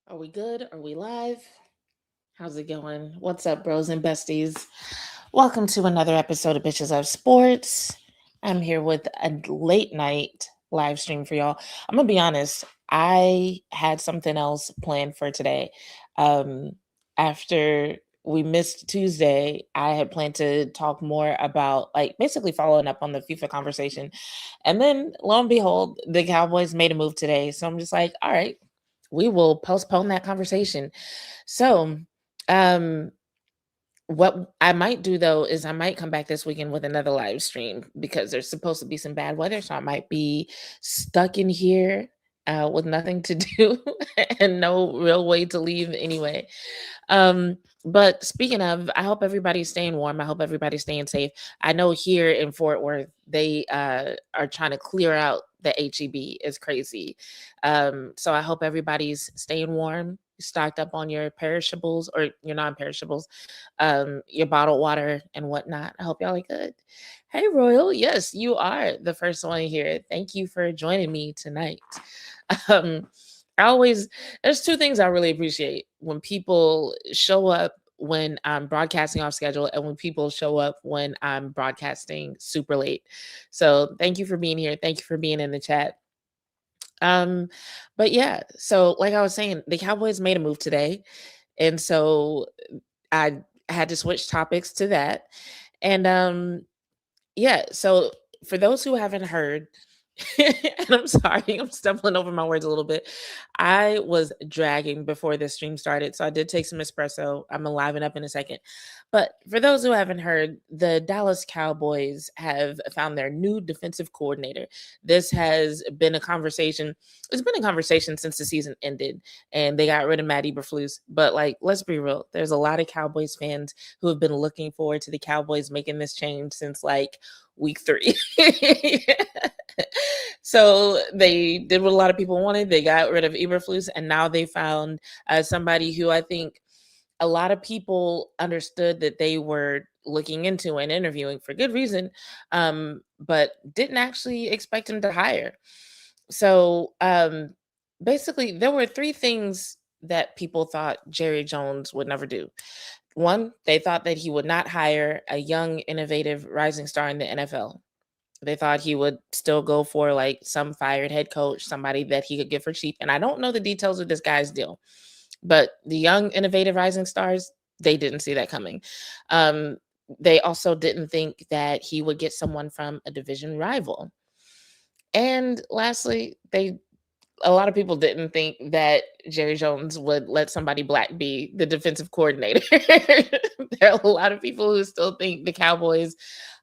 Are we good? Are we live? How's it going? What's up, bros and besties? Welcome to another episode of Bitches of Sports. I'm here with a late night live stream for y'all. I'm gonna be honest, I had something else planned for today. Um, After we missed Tuesday, I had planned to talk more about like basically following up on the FIFA conversation. And then lo and behold, the Cowboys made a move today. So I'm just like, all right, we will postpone that conversation. So, um, what I might do though is I might come back this weekend with another live stream because there's supposed to be some bad weather, so I might be stuck in here with nothing to do and no real way to leave anyway. But speaking of, I hope everybody's staying warm. I hope everybody's staying safe. I know here in Fort Worth, they are trying to clear out the HEB. It's crazy. So I hope everybody's staying warm, stocked up on your perishables or your non-perishables, your bottled water and whatnot. I hope y'all are good. Hey, Royal. Yes, you are the first one here. Thank you for joining me tonight. Um, I always there's two things I really appreciate when people show up when I'm broadcasting off schedule and when people show up when I'm broadcasting super late. So thank you for being here. Thank you for being in the chat. Um, but yeah, so like I was saying, the Cowboys made a move today. And so I had to switch topics to that. And yeah, so for those who haven't heard, and I'm sorry, I'm stumbling over my words a little bit. I was dragging before this stream started, so I did take some espresso. I'm gonna liven up in a second. But for those who haven't heard, the Dallas Cowboys have found their new defensive coordinator. This has been a conversation. It's been a conversation since the season ended, and they got rid of Matt Eberflus. But like, let's be real. There's a lot of Cowboys fans who have been looking forward to the Cowboys making this change since like week 3. So they did what a lot of people wanted. They got rid of Eberflus, and now they found somebody who I think a lot of people understood that they were looking into and interviewing for good reason, but didn't actually expect him to hire. So basically, there were three things that people thought Jerry Jones would never do. One, they thought that he would not hire a young, innovative, rising star in the NFL. They thought he would still go for like some fired head coach, somebody that he could get for cheap. And I don't know the details of this guy's deal, but the young, innovative rising stars, they didn't see that coming. Um, they also didn't think that he would get someone from a division rival. And lastly, a lot of people didn't think that Jerry Jones would let somebody black be the defensive coordinator. There are a lot of people who still think the Cowboys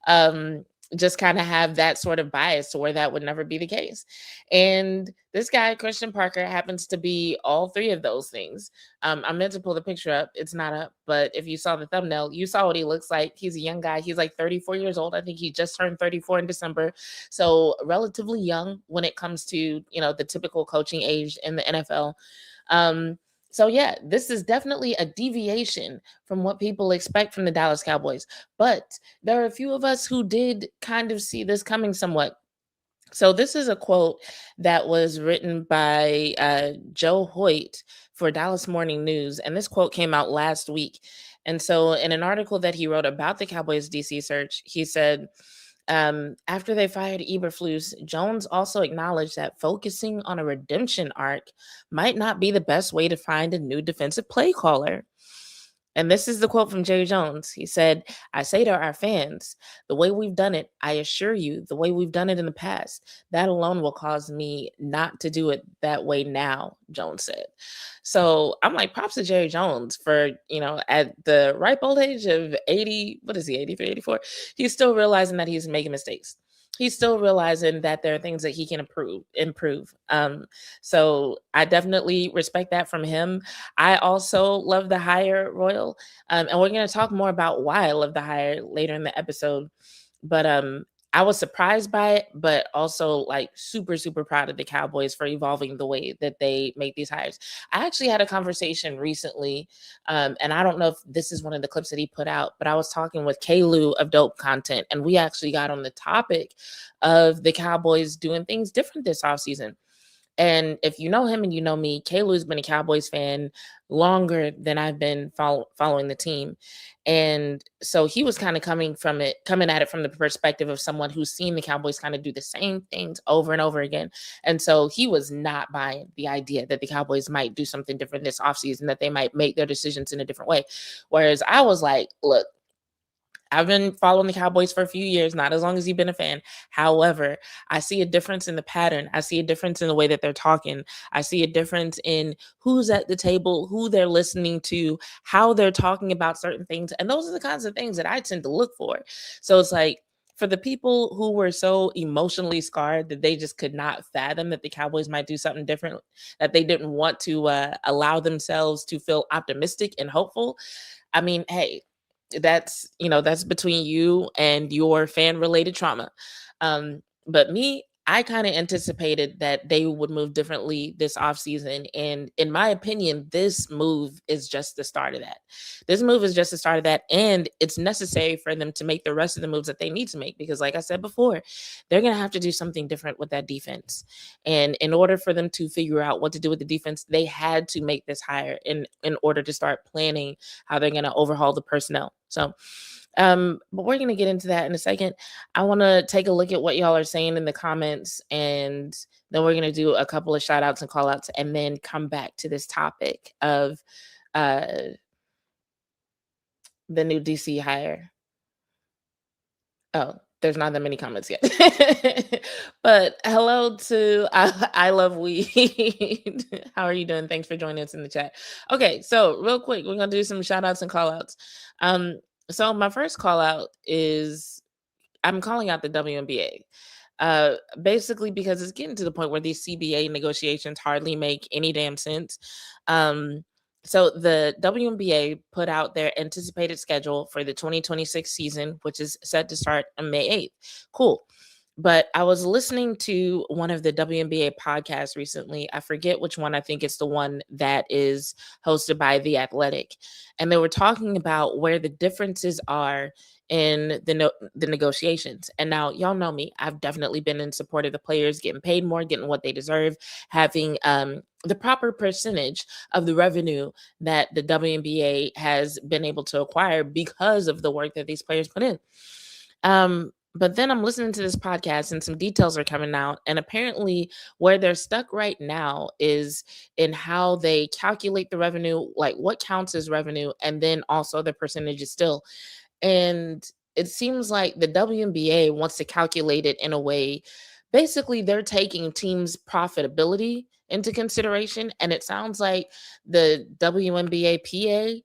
um, just kind of have that sort of bias to where that would never be the case. And this guy, Christian Parker, happens to be all three of those things. I meant to pull the picture up. It's not up. But if you saw the thumbnail, you saw what he looks like. He's a young guy. He's like 34 years old. I think he just turned 34 in December. So relatively young when it comes to, the typical coaching age in the NFL. So yeah, this is definitely a deviation from what people expect from the Dallas Cowboys. But there are a few of us who did kind of see this coming somewhat. So this is a quote that was written by Joe Hoyt for Dallas Morning News, and this quote came out last week. And so in an article that he wrote about the Cowboys DC search, he said, after they fired Eberflus, Jones also acknowledged that focusing on a redemption arc might not be the best way to find a new defensive play caller. And this is the quote from Jerry Jones. He said, I say to our fans, the way we've done it, I assure you, the way we've done it in the past, that alone will cause me not to do it that way now, Jones said. So I'm like, props to Jerry Jones for, at the ripe old age of 80, what is he, 83, 84? He's still realizing that he's making mistakes. He's still realizing that there are things that he can improve. So I definitely respect that from him. I also love the hire, Royal. And we're going to talk more about why I love the hire later in the episode. But I was surprised by it, but also like super, super proud of the Cowboys for evolving the way that they make these hires. I actually had a conversation recently, and I don't know if this is one of the clips that he put out, but I was talking with Kalu of Dope Content, and we actually got on the topic of the Cowboys doing things different this offseason. And if you know him and you know me, Kalu's been a Cowboys fan longer than I've been following the team. And so he was kind of coming at it from the perspective of someone who's seen the Cowboys kind of do the same things over and over again. And so he was not buying the idea that the Cowboys might do something different this offseason, that they might make their decisions in a different way. Whereas I was like, look, I've been following the Cowboys for a few years, not as long as you've been a fan. However, I see a difference in the pattern. I see a difference in the way that they're talking. I see a difference in who's at the table, who they're listening to, how they're talking about certain things. And those are the kinds of things that I tend to look for. So it's like, for the people who were so emotionally scarred that they just could not fathom that the Cowboys might do something different, that they didn't want to allow themselves to feel optimistic and hopeful. I mean, hey, that's between you and your fan related trauma. But me, I kind of anticipated that they would move differently this offseason. And in my opinion, this move is just the start of that. This move is just the start of that. And it's necessary for them to make the rest of the moves that they need to make. Because, like I said before, they're going to have to do something different with that defense. And in order for them to figure out what to do with the defense, they had to make this hire in order to start planning how they're going to overhaul the personnel. So, but we're going to get into that in a second. I want to take a look at what y'all are saying in the comments, and then we're going to do a couple of shout outs and call outs, and then come back to this topic of uh, the new DC hire. Oh, there's not that many comments yet. But hello to I love weed. How are you doing? Thanks for joining us in the chat. Okay, so real quick, we're gonna do some shout outs and call outs. So my first call out is I'm calling out the WNBA. Basically because it's getting to the point where these CBA negotiations hardly make any damn sense. Um, so the WNBA put out their anticipated schedule for the 2026 season, which is set to start on May 8th. Cool. But I was listening to one of the WNBA podcasts recently. I forget which one. I think it's the one that is hosted by The Athletic. And they were talking about where the differences are in the negotiations. And now y'all know me. I've definitely been in support of the players getting paid more, getting what they deserve, having the proper percentage of the revenue that the WNBA has been able to acquire because of the work that these players put in. But then I'm listening to this podcast and some details are coming out. And apparently, where they're stuck right now is in how they calculate the revenue, like what counts as revenue, and then also the percentages still. And it seems like the WNBA wants to calculate it in a way. Basically, they're taking teams' profitability into consideration. And it sounds like the WNBA PA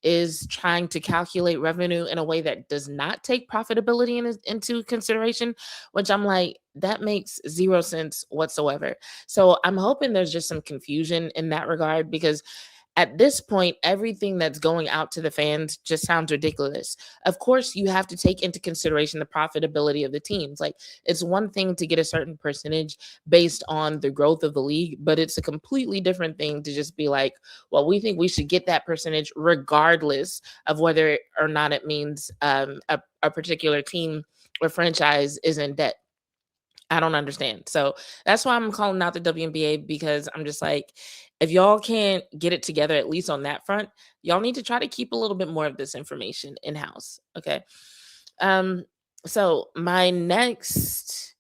is trying to calculate revenue in a way that does not take profitability into consideration, which I'm like, that makes zero sense whatsoever. So I'm hoping there's just some confusion in that regard, because at this point, everything that's going out to the fans just sounds ridiculous. Of course, you have to take into consideration the profitability of the teams. Like, it's one thing to get a certain percentage based on the growth of the league, but it's a completely different thing to just be like, well, we think we should get that percentage regardless of whether or not it means a particular team or franchise is in debt. I don't understand. So that's why I'm calling out the WNBA, because I'm just like, if y'all can't get it together, at least on that front, y'all need to try to keep a little bit more of this information in house. Okay. Um, so my next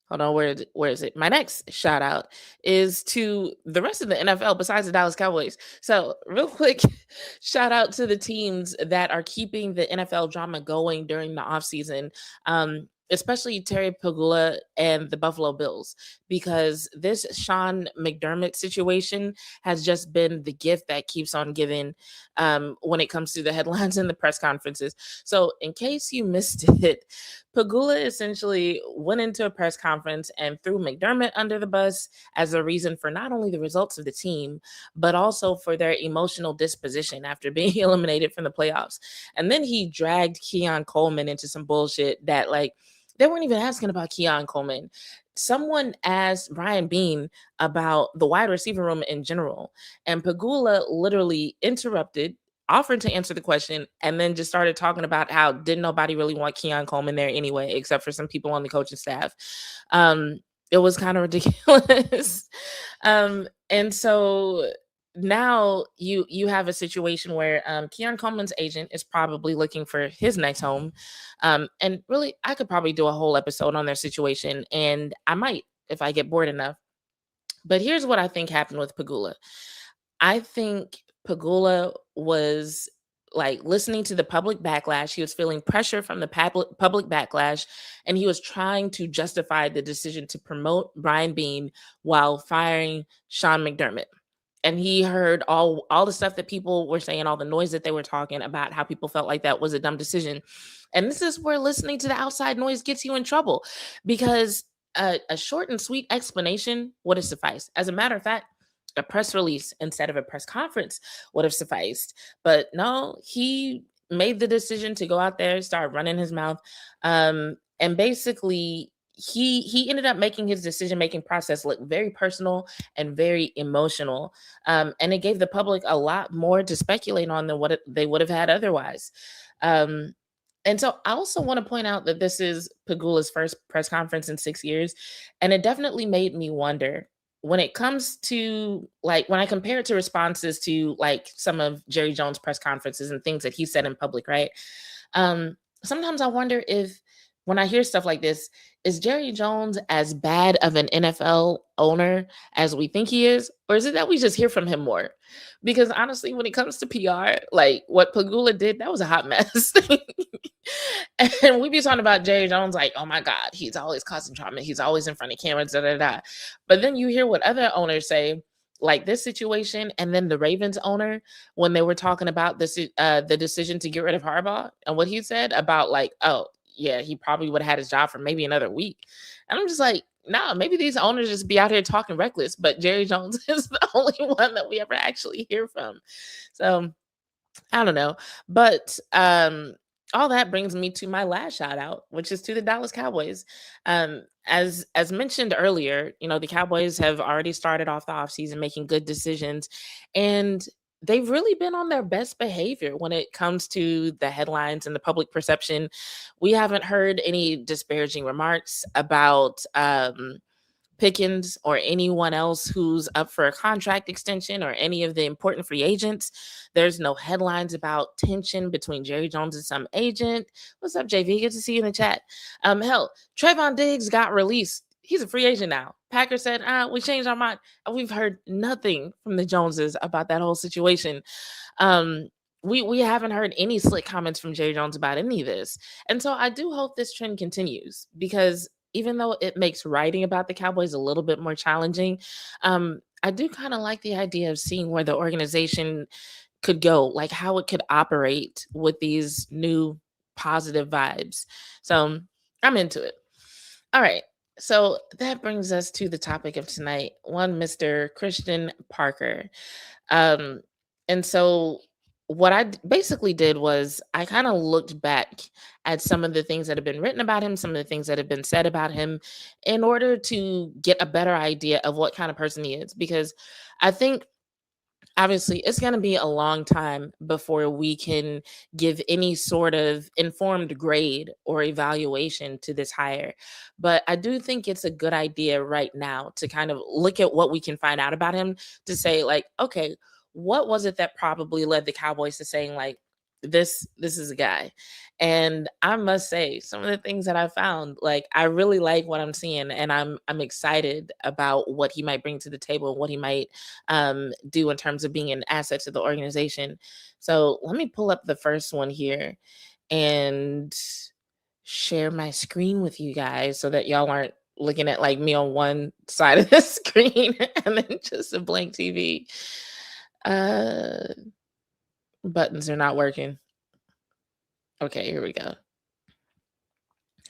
hold on, where is it? My next shout out is to the rest of the NFL besides the Dallas Cowboys. So, real quick, shout out to the teams that are keeping the NFL drama going during the offseason. Especially Terry Pegula and the Buffalo Bills, because this Sean McDermott situation has just been the gift that keeps on giving when it comes to the headlines and the press conferences. So, in case you missed it, Pagula essentially went into a press conference and threw McDermott under the bus as a reason for not only the results of the team, but also for their emotional disposition after being eliminated from the playoffs. And then he dragged Keon Coleman into some bullshit that, like, they weren't even asking about Keon Coleman. Someone asked Brian Bean about the wide receiver room in general, and Pagula literally interrupted, offered to answer the question, and then just started talking about how didn't nobody really want Keon Coleman there anyway, except for some people on the coaching staff. It was kind of ridiculous. And so now you have a situation where Keon Coleman's agent is probably looking for his next home. And really, I could probably do a whole episode on their situation, and I might if I get bored enough. But here's what I think happened with Pegula. I think Pegula was like listening to the public backlash. He was feeling pressure from the public backlash, and he was trying to justify the decision to promote Brian Bean while firing Sean McDermott. And he heard all the stuff that people were saying, all the noise that they were talking about, how people felt like that was a dumb decision. And this is where listening to the outside noise gets you in trouble, because a short and sweet explanation would have sufficed. As a matter of fact, a press release instead of a press conference would have sufficed. But no, he made the decision to go out there, start running his mouth, and basically he ended up making his decision making process look very personal and very emotional, and it gave the public a lot more to speculate on than they would have had otherwise. um, and so I also want to point out that this is Pagula's first press conference in 6 years, and it definitely made me wonder when it comes to, like, when I compare it to responses to like some of Jerry Jones' press conferences and things that he said in public, right? Sometimes I wonder if, when I hear stuff like this, is Jerry Jones as bad of an NFL owner as we think he is? Or is it that we just hear from him more? Because honestly, when it comes to PR, like what Pagula did, that was a hot mess. And we be talking about Jerry Jones like, oh my God, he's always causing drama. He's always in front of cameras, da da da. But then you hear what other owners say, like this situation, and then the Ravens owner, when they were talking about this, the decision to get rid of Harbaugh, and what he said about like, oh yeah, he probably would have had his job for maybe another week. And I'm just like, nah, maybe these owners just be out here talking reckless, but Jerry Jones is the only one that we ever actually hear from. So I don't know. But all that brings me to my last shout out, which is to the Dallas Cowboys. As mentioned earlier, the Cowboys have already started off the offseason making good decisions, and they've really been on their best behavior when it comes to the headlines and the public perception. We haven't heard any disparaging remarks about Pickens or anyone else who's up for a contract extension or any of the important free agents. There's no headlines about tension between Jerry Jones and some agent. What's up, JV? Good to see you in the chat. Hell, Trayvon Diggs got released. He's a free agent now. Packers said, we changed our mind. We've heard nothing from the Joneses about that whole situation. We haven't heard any slick comments from Jerry Jones about any of this. And so I do hope this trend continues, because even though it makes writing about the Cowboys a little bit more challenging, I do kind of like the idea of seeing where the organization could go, like how it could operate with these new positive vibes. So I'm into it. All right. So that brings us to the topic of tonight, one Mr. Christian Parker. Um, and so what basically did was I kind of looked back at some of the things that have been written about him, some of the things that have been said about him, in order to get a better idea of what kind of person he is. Because I think obviously it's going to be a long time before we can give any sort of informed grade or evaluation to this hire. But I do think it's a good idea right now to kind of look at what we can find out about him, to say like, okay, what was it that probably led the Cowboys to saying like, this is a guy. And I must say, some of the things that I found, like I really like what I'm seeing, and I'm excited about what he might bring to the table and what he might do in terms of being an asset to the organization. So let me pull up the first one here and share my screen with you guys so that y'all aren't looking at like me on one side of the screen and then just a blank TV. Buttons are not working. Okay, here we go.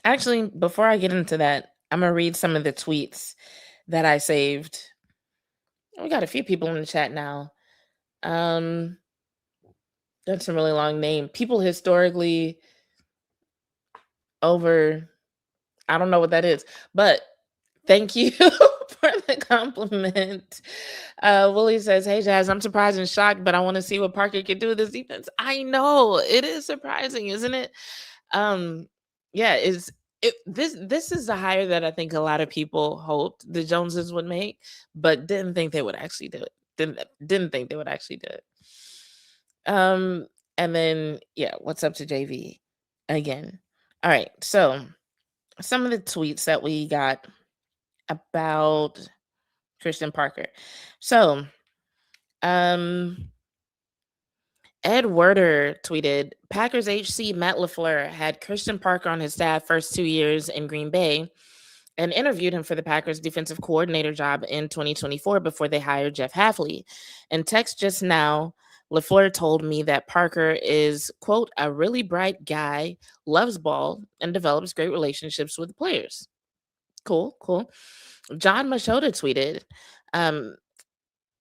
Actually, before I get into that, I'm gonna read some of the tweets that I saved. We got a few people in the chat now. That's a really long name. People historically over, I don't know what that is, but thank you for the compliment. Willie says, hey Jazz, I'm surprised and shocked, but I want to see what Parker can do with this defense. I know it is surprising, isn't it? Yeah, This is the hire that I think a lot of people hoped the Joneses would make, but didn't think they would actually do it. Didn't think they would actually do it. And then yeah, what's up to JV again? All right, so some of the tweets that we got about Christian Parker. So, um, Ed Werder tweeted, Packers HC Matt LaFleur had Christian Parker on his staff first 2 years in Green Bay and interviewed him for the Packers defensive coordinator job in 2024 before they hired Jeff Hafley. In text just now, LaFleur told me that Parker is, quote, a really bright guy, loves ball, and develops great relationships with players. Cool, cool. John Machota tweeted, um,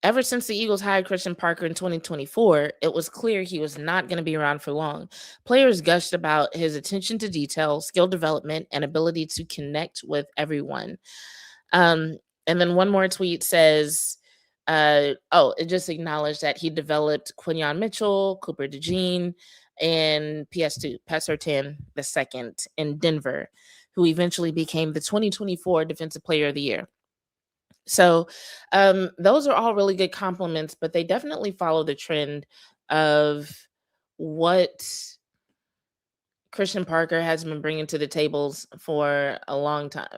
ever since the Eagles hired Christian Parker in 2024, it was clear he was not going to be around for long. Players gushed about his attention to detail, skill development, and ability to connect with everyone. Um, and then one more tweet says, it just acknowledged that he developed Quinyon Mitchell, Cooper DeJean, and PS2, Patrick Surtain II in Denver, who eventually became the 2024 Defensive Player of the Year. So those are all really good compliments, but they definitely follow the trend of what Christian Parker has been bringing to the tables for a long time.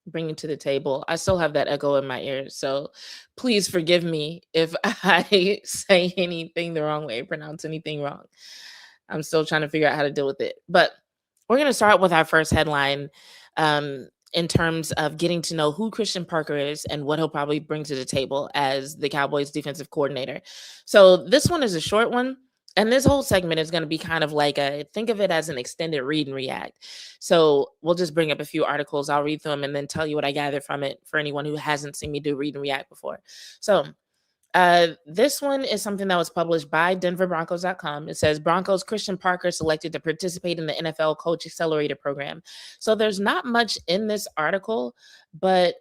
Bringing to the table. I still have that echo in my ears, so please forgive me if I say anything the wrong way, pronounce anything wrong. I'm still trying to figure out how to deal with it. But we're going to start with our first headline in terms of getting to know who Christian Parker is and what he'll probably bring to the table as the Cowboys defensive coordinator. So this one is a short one. And this whole segment is going to be kind of like think of it as an extended read and react. So we'll just bring up a few articles. I'll read them and then tell you what I gather from it for anyone who hasn't seen me do read and react before. So this one is something that was published by denverbroncos.com. It says Broncos Christian Parker selected to participate in the NFL Coach Accelerator Program. So there's not much in this article, but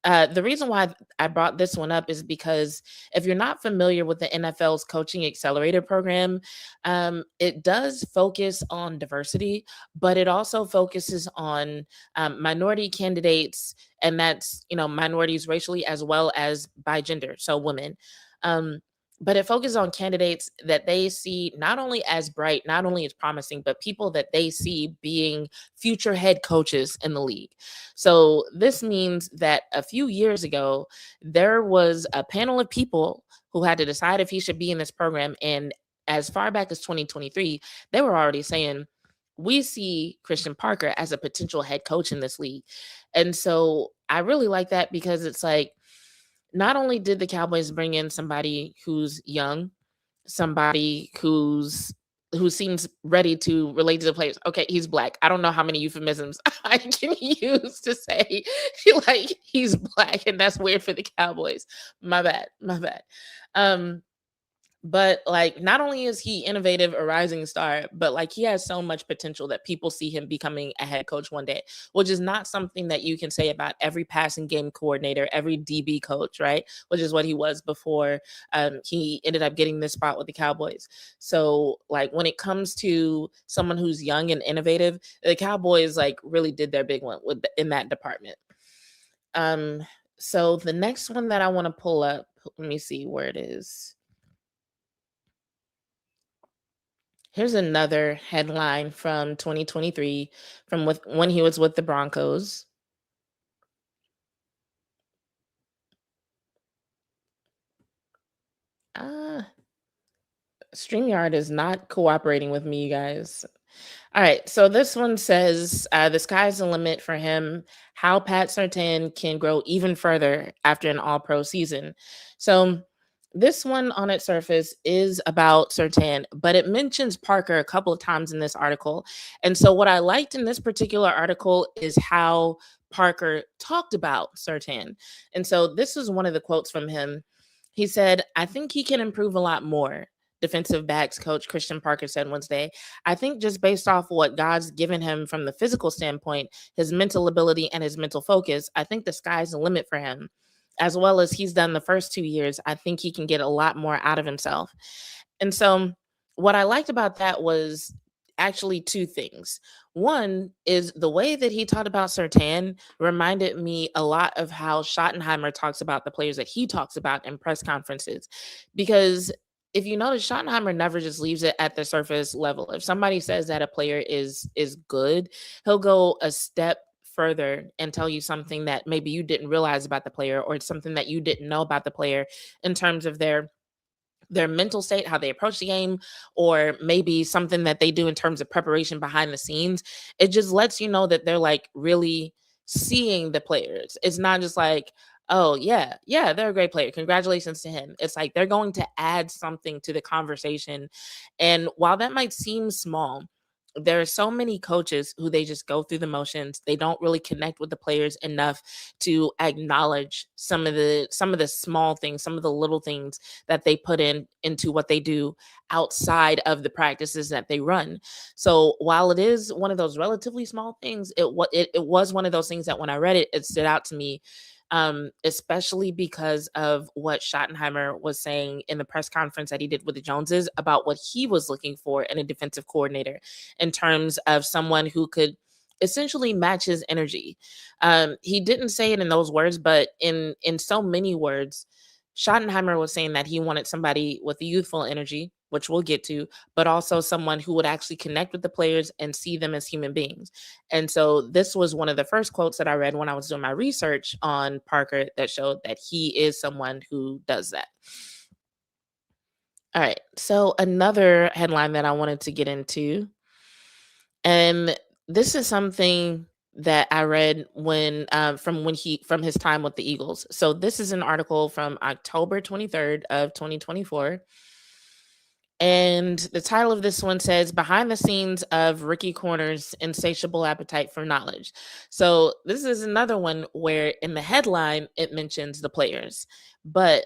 the reason why I brought this one up is because if you're not familiar with the NFL's Coaching Accelerator Program, it does focus on diversity, but it also focuses on minority candidates, and that's minorities racially as well as by gender, so women. But it focuses on candidates that they see not only as bright, not only as promising, but people that they see being future head coaches in the league. So this means that a few years ago, there was a panel of people who had to decide if he should be in this program. And as far back as 2023, they were already saying, we see Christian Parker as a potential head coach in this league. And so I really like that because it's like, not only did the Cowboys bring in somebody who's young, somebody who seems ready to relate to the players. Okay, he's black. I don't know how many euphemisms I can use to say like he's black, and that's weird for the Cowboys. My bad. But like, not only is he innovative, a rising star, but like he has so much potential that people see him becoming a head coach one day, which is not something that you can say about every passing game coordinator, every DB coach, right? Which is what he was before he ended up getting this spot with the Cowboys. So like when it comes to someone who's young and innovative, the Cowboys like really did their big one in that department. So the next one that I want to pull up, let me see where it is. Here's another headline from 2023 from when he was with the Broncos. StreamYard is not cooperating with me, you guys. All right, so this one says the sky's the limit for him, how Pat Surtain can grow even further after an all-pro season. So this one on its surface is about Surtain, but it mentions Parker a couple of times in this article. And so what I liked in this particular article is how Parker talked about Surtain. And so this is one of the quotes from him. He said, I think he can improve a lot more. Defensive backs coach Christian Parker said Wednesday. I think just based off what God's given him from the physical standpoint, his mental ability and his mental focus, I think the sky's the limit for him. As well as he's done the first 2 years, I think he can get a lot more out of himself. And so what I liked about that was actually two things. One is the way that he talked about Sertan reminded me a lot of how Schottenheimer talks about the players that he talks about in press conferences. Because if you notice, Schottenheimer never just leaves it at the surface level. If somebody says that a player is good, he'll go a step further and tell you something that maybe you didn't realize about the player, or it's something that you didn't know about the player in terms of their mental state, how they approach the game, or maybe something that they do in terms of preparation behind the scenes. It just lets you know that they're like really seeing the players. It's not just like, oh, yeah, yeah, they're a great player. Congratulations to him. It's like they're going to add something to the conversation. And while that might seem small, there are so many coaches who they just go through the motions. They don't really connect with the players enough to acknowledge some of the small things, some of the little things that they put into what they do outside of the practices that they run. So while it is one of those relatively small things, it was one of those things that when I read it, it stood out to me, especially because of what Schottenheimer was saying in the press conference that he did with the Joneses about what he was looking for in a defensive coordinator in terms of someone who could essentially match his energy. He didn't say it in those words, but in so many words, Schottenheimer was saying that he wanted somebody with youthful energy, which we'll get to, but also someone who would actually connect with the players and see them as human beings. And so this was one of the first quotes that I read when I was doing my research on Parker that showed that he is someone who does that. All right. So another headline that I wanted to get into, and this is something that I read from his time with the Eagles. So this is an article from October 23rd of 2024. And the title of this one says Behind the Scenes of Ricky Corner's Insatiable Appetite for Knowledge. So this is another one where in the headline it mentions the players, but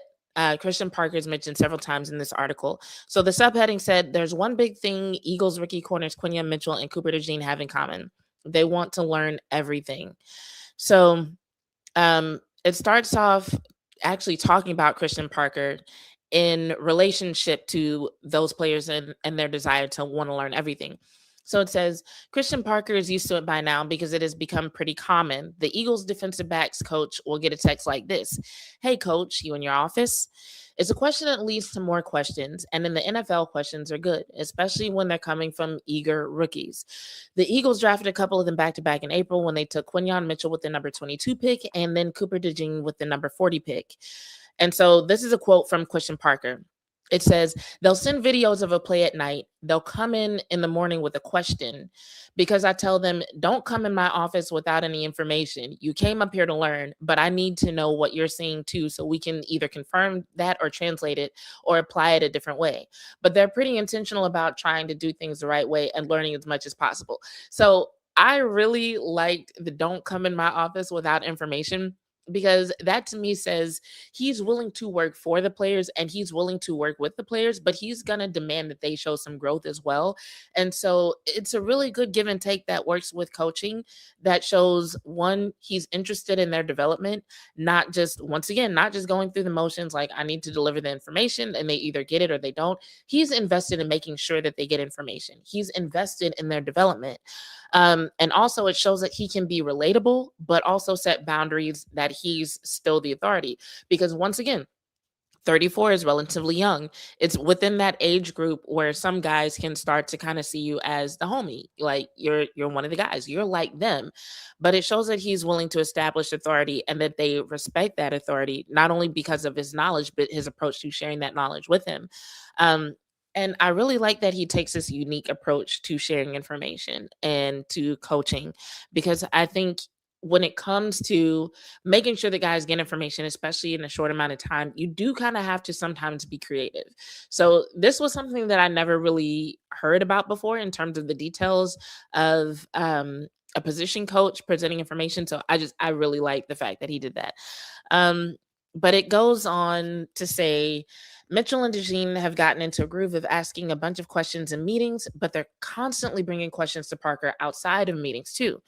Christian Parker is mentioned several times in this article. So the subheading said there's one big thing Eagles Ricky Corners, Quinyon Mitchell, and Cooper DeJean have in common. They want to learn everything. So it starts off actually talking about Christian Parker in relationship to those players and their desire to want to learn everything. So it says Christian Parker is used to it by now because it has become pretty common. The Eagles defensive backs coach will get a text like this: "Hey coach, you in your office?" It's a question that leads to more questions, and then the NFL questions are good, especially when they're coming from eager rookies. The Eagles drafted a couple of them back to back in April when they took Quinyon Mitchell with the number 22 pick and then Cooper DeJean with the number 40 pick. And so this is a quote from Christian Parker. It says, "They'll send videos of a play at night. They'll come in the morning with a question because I tell them, don't come in my office without any information. You came up here to learn, but I need to know what you're seeing too so we can either confirm that or translate it or apply it a different way." But they're pretty intentional about trying to do things the right way and learning as much as possible. So I really liked the "don't come in my office without information," because that to me says he's willing to work for the players and he's willing to work with the players, but he's going to demand that they show some growth as well. And so it's a really good give and take that works with coaching that shows one, he's interested in their development, not just, once again, not just going through the motions like I need to deliver the information and they either get it or they don't. He's invested in making sure that they get information. He's invested in their development. And also it shows that he can be relatable, but also set boundaries that he's still the authority. Because once again, 34 is relatively young. It's within that age group where some guys can start to kind of see you as the homie. Like you're one of the guys. You're like them. But it shows that he's willing to establish authority and that they respect that authority, not only because of his knowledge, but his approach to sharing that knowledge with him. Um, and I really like that he takes this unique approach to sharing information and to coaching, because I think when it comes to making sure that guys get information, especially in a short amount of time, you do kind of have to sometimes be creative. So this was something that I never really heard about before in terms of the details of a position coach presenting information. So I really like the fact that he did that. Um, but it goes on to say Mitchell and DeJean have gotten into a groove of asking a bunch of questions in meetings, but they're constantly bringing questions to Parker outside of meetings too.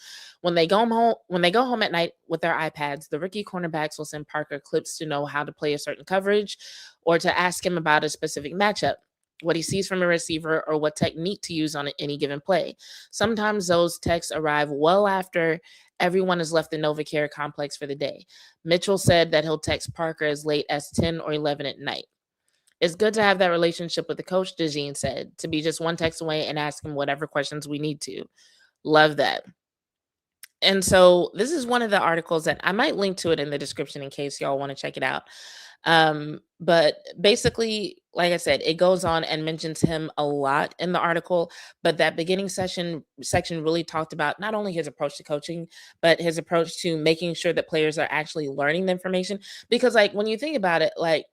When they go home at night with their iPads, the rookie cornerbacks will send Parker clips to know how to play a certain coverage or to ask him about a specific matchup. what he sees from a receiver, or what technique to use on any given play. Sometimes those texts arrive well after everyone has left the NovaCare complex for the day. Mitchell said that he'll text Parker as late as 10 or 11 at night. It's good to have that relationship with the coach, DeJean said, to be just one text away and ask him whatever questions we need to. Love that. And so this is one of the articles that I might link to it in the description in case y'all want to check it out. But basically, like I said, it goes on and mentions him a lot in the article. But that beginning section really talked about not only his approach to coaching, but his approach to making sure that players are actually learning the information. Because, like, when you think about it, like,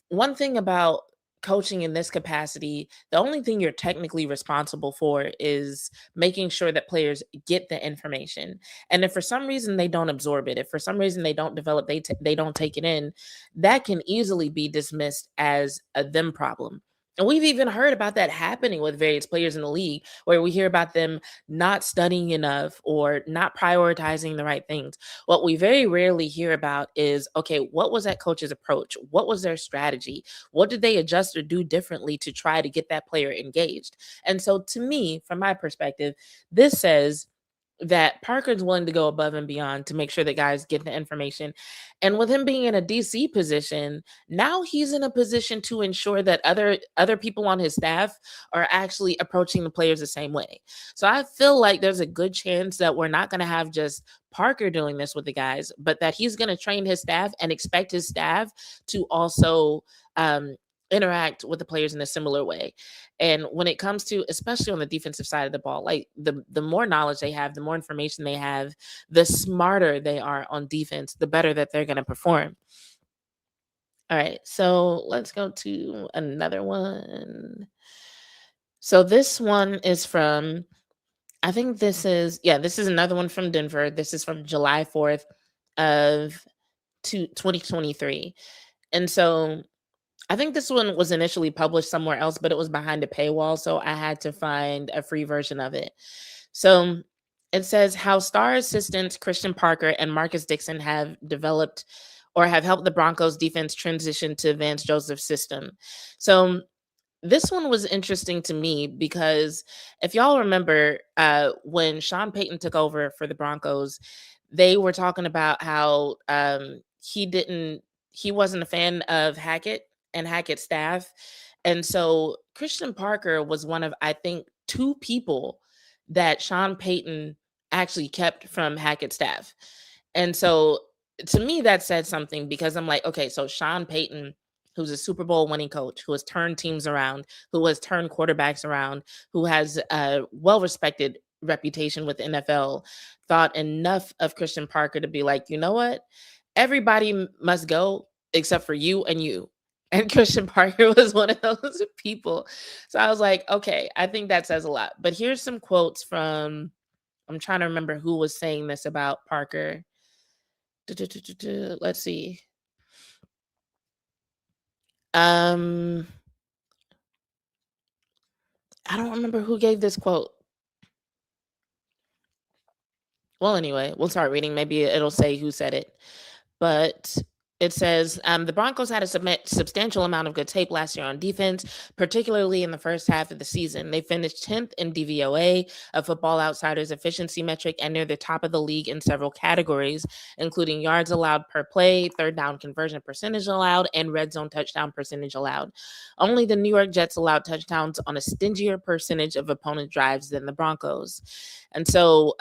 one thing about coaching in this capacity, the only thing you're technically responsible for is making sure that players get the information. And if for some reason they don't absorb it, if for some reason they don't develop, they don't take it in, that can easily be dismissed as a them problem. And we've even heard about that happening with various players in the league, where we hear about them not studying enough or not prioritizing the right things. What we very rarely hear about is, okay, what was that coach's approach? What was their strategy? What did they adjust or do differently to try to get that player engaged? And so, to me, from my perspective, this says that Parker's willing to go above and beyond to make sure that guys get the information. And with him being in a DC position, now he's in a position to ensure that other people on his staff are actually approaching the players the same way. So I feel like there's a good chance that we're not going to have just Parker doing this with the guys, but that he's going to train his staff and expect his staff to also interact with the players in a similar way. And when it comes to, especially on the defensive side of the ball, like the more knowledge they have, the more information they have, the smarter they are on defense, the better that they're going to perform. All right, so let's go to another one. So this one is from, I think this is another one from Denver. This is from July 4th of 2023. And so I think this one was initially published somewhere else, but it was behind a paywall, so I had to find a free version of it. So it says how star assistants Christian Parker and Marcus Dixon have developed or have helped the Broncos defense transition to Vance Joseph's system. So this one was interesting to me because if y'all remember, when Sean Payton took over for the Broncos, they were talking about how he wasn't a fan of Hackett and Hackett's staff. And so Christian Parker was one of, I think, two people that Sean Payton actually kept from Hackett's staff. And so to me, that said something, because I'm like, okay, so Sean Payton, who's a Super Bowl winning coach, who has turned teams around, who has turned quarterbacks around, who has a well-respected reputation with the NFL, thought enough of Christian Parker to be like, you know what? Everybody must go except for you and you. And Christian Parker was one of those people. So I was like, okay, I think that says a lot. But here's some quotes from, I'm trying to remember who was saying this about Parker. Let's see. I don't remember who gave this quote. Well, anyway, we'll start reading. Maybe it'll say who said it. But it says, the Broncos had a substantial amount of good tape last year on defense, particularly in the first half of the season. They finished 10th in DVOA, a Football Outsiders efficiency metric, and near the top of the league in several categories, including yards allowed per play, third down conversion percentage allowed, and red zone touchdown percentage allowed. Only the New York Jets allowed touchdowns on a stingier percentage of opponent drives than the Broncos. And so,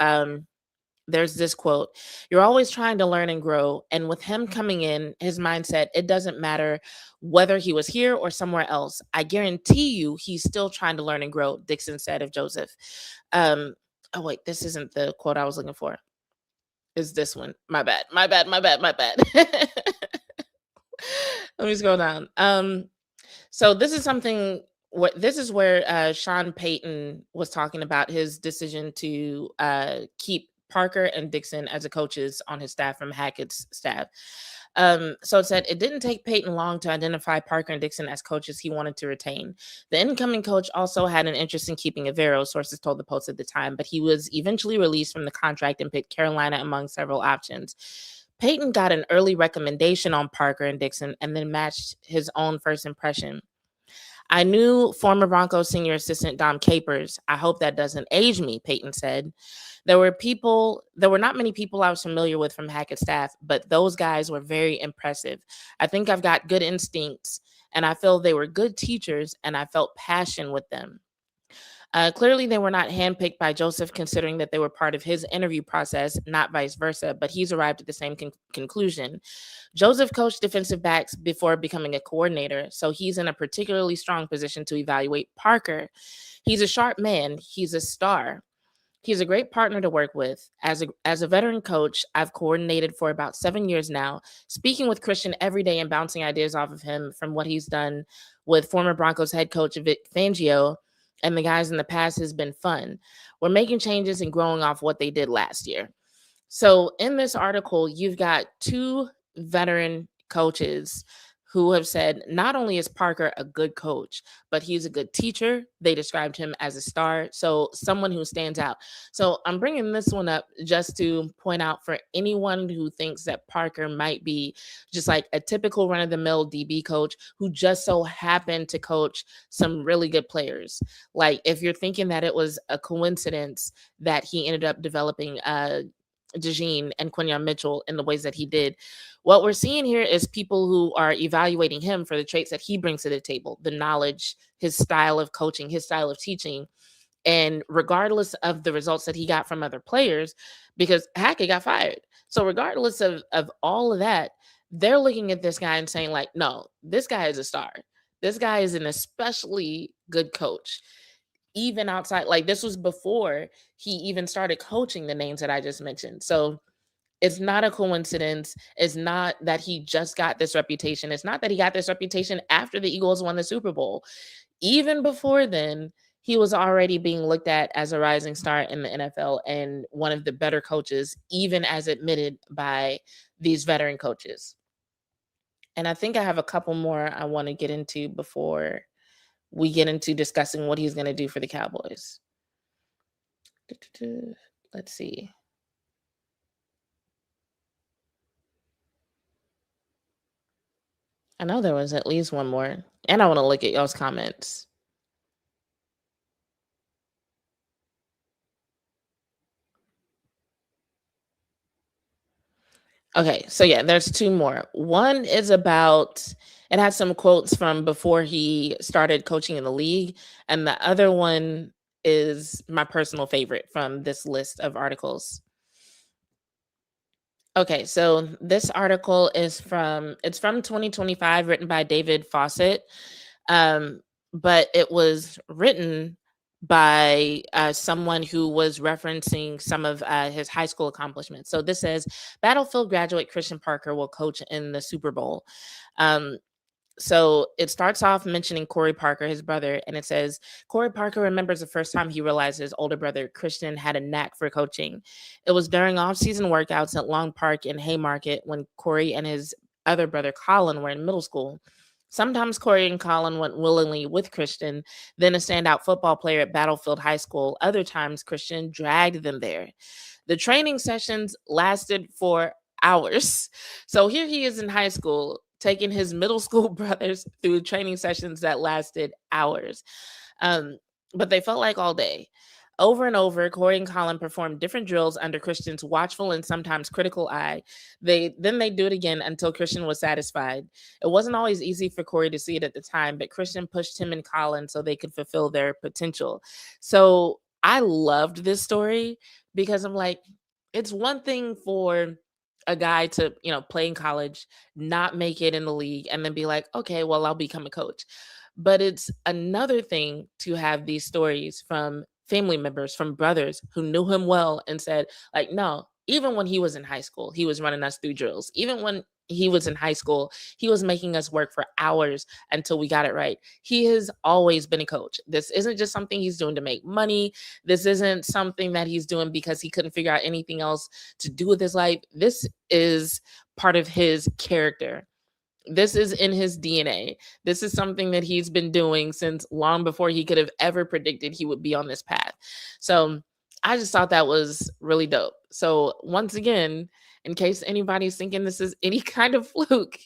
there's this quote: "You're always trying to learn and grow." And with him coming in, his mindset, it doesn't matter whether he was here or somewhere else. I guarantee you he's still trying to learn and grow, Dixon said of Joseph. Oh, wait, this isn't the quote I was looking for. Is this one? My bad. Let me scroll down. So this is something. This is where Sean Payton was talking about his decision to keep Parker and Dixon as the coaches on his staff from Hackett's staff. So it said it didn't take Payton long to identify Parker and Dixon as coaches he wanted to retain. The incoming coach also had an interest in keeping Avero, sources told the Post at the time, but he was eventually released from the contract and picked Carolina among several options. Payton got an early recommendation on Parker and Dixon and then matched his own first impression. I knew former Broncos senior assistant Dom Capers. I hope that doesn't age me, Payton said. There were not many people I was familiar with from Hackett's staff, but those guys were very impressive. I think I've got good instincts, and I feel they were good teachers, and I felt passion with them. Clearly, they were not handpicked by Joseph, considering that they were part of his interview process, not vice versa, but he's arrived at the same conclusion. Joseph coached defensive backs before becoming a coordinator, so he's in a particularly strong position to evaluate Parker. He's a sharp man, he's a star. He's a great partner to work with. As a veteran coach, I've coordinated for about 7 years now, speaking with Christian every day and bouncing ideas off of him from what he's done with former Broncos head coach Vic Fangio and the guys in the past has been fun. We're making changes and growing off what they did last year. So in this article, you've got two veteran coaches who have said not only is Parker a good coach, but he's a good teacher. They described him as a star. So someone who stands out. So I'm bringing this one up just to point out for anyone who thinks that Parker might be just like a typical run of the mill DB coach who just so happened to coach some really good players. Like if you're thinking that it was a coincidence that he ended up developing DeJean and Quinyon Mitchell in the ways that he did. What we're seeing here is people who are evaluating him for the traits that he brings to the table, the knowledge, his style of coaching, his style of teaching. And regardless of the results that he got from other players, because Hackett got fired. So regardless of all of that, they're looking at this guy and saying, like, no, this guy is a star. This guy is an especially good coach. Even outside, like this was before he even started coaching the names that I just mentioned. So it's not a coincidence. It's not that he just got this reputation. It's not that he got this reputation after the Eagles won the Super Bowl. Even before then, he was already being looked at as a rising star in the NFL and one of the better coaches, even as admitted by these veteran coaches. And I think I have a couple more I want to get into before we get into discussing what he's going to do for the Cowboys. Let's see. I know there was at least one more, and I want to look at y'all's comments. Okay, so yeah, there's two more. One is about, it has some quotes from before he started coaching in the league, and the other one is my personal favorite from this list of articles. Okay, so this article is it's from 2025, written by David Fawcett. But it was written by someone who was referencing some of his high school accomplishments. So this says Battlefield graduate Christian Parker will coach in the Super Bowl. So it starts off mentioning Corey Parker, his brother, and it says Corey Parker remembers the first time he realized his older brother Christian had a knack for coaching. It was during off-season workouts at Long Park in Haymarket when Corey and his other brother Colin were in middle school. Sometimes Corey and Colin went willingly with Christian, then a standout football player at Battlefield High School. Other times, Christian dragged them there. The training sessions lasted for hours. So here he is in high school, taking his middle school brothers through training sessions that lasted hours. But they felt like all day. Over and over, Corey and Colin performed different drills under Christian's watchful and sometimes critical eye. Then they do it again until Christian was satisfied. It wasn't always easy for Corey to see it at the time, but Christian pushed him and Colin so they could fulfill their potential. So I loved this story because I'm like, it's one thing for a guy to, play in college, not make it in the league, and then be like, okay, well, I'll become a coach. But it's another thing to have these stories from family members, from brothers who knew him well and said, like, no, even when he was in high school, he was running us through drills. Even when he was in high school, he was making us work for hours until we got it right. He has always been a coach. This isn't just something he's doing to make money. This isn't something that he's doing because he couldn't figure out anything else to do with his life. This is part of his character. This is in his DNA. This is something that he's been doing since long before he could have ever predicted he would be on this path. So I just thought that was really dope. So once again, in case anybody's thinking this is any kind of fluke,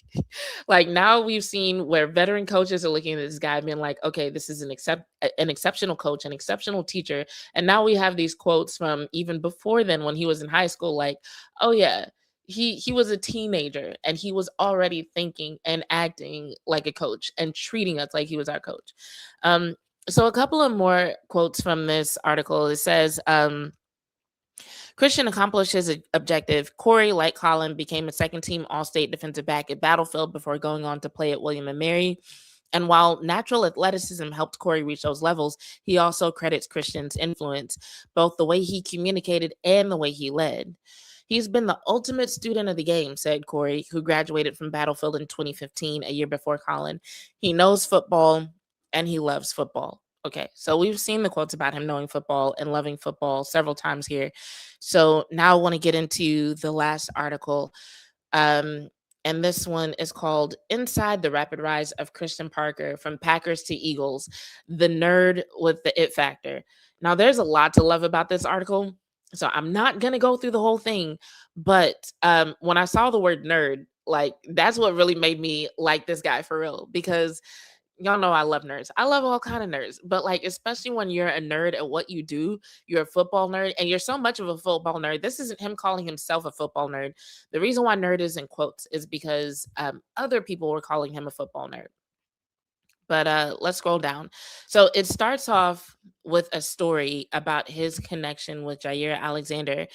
like now we've seen where veteran coaches are looking at this guy being like, okay, this is an exceptional coach, an exceptional teacher. And now we have these quotes from even before then when he was in high school, like, oh yeah, he was a teenager and he was already thinking and acting like a coach and treating us like he was our coach. Um, so a couple of more quotes from this article. It says, Christian accomplished his objective. Corey, like Colin, became a second team All State defensive back at Battlefield before going on to play at William and Mary. And while natural athleticism helped Corey reach those levels, he also credits Christian's influence, both the way he communicated and the way he led. He's been the ultimate student of the game, said Corey, who graduated from Battlefield in 2015, a year before Colin. He knows football and he loves football. Okay, so we've seen the quotes about him knowing football and loving football several times here. So now I want to get into the last article. And this one is called Inside the Rapid Rise of Christian Parker from Packers to Eagles, the nerd with the it factor. Now, there's a lot to love about this article. So I'm not going to go through the whole thing. But when I saw the word nerd, like that's what really made me like this guy for real, because y'all know I love nerds. I love all kind of nerds, but like especially when you're a nerd at what you do, you're a football nerd, and you're so much of a football nerd. This isn't him calling himself a football nerd. The reason why nerd is in quotes is because other people were calling him a football nerd. But let's scroll down. So it starts off with a story about his connection with Jair Alexander.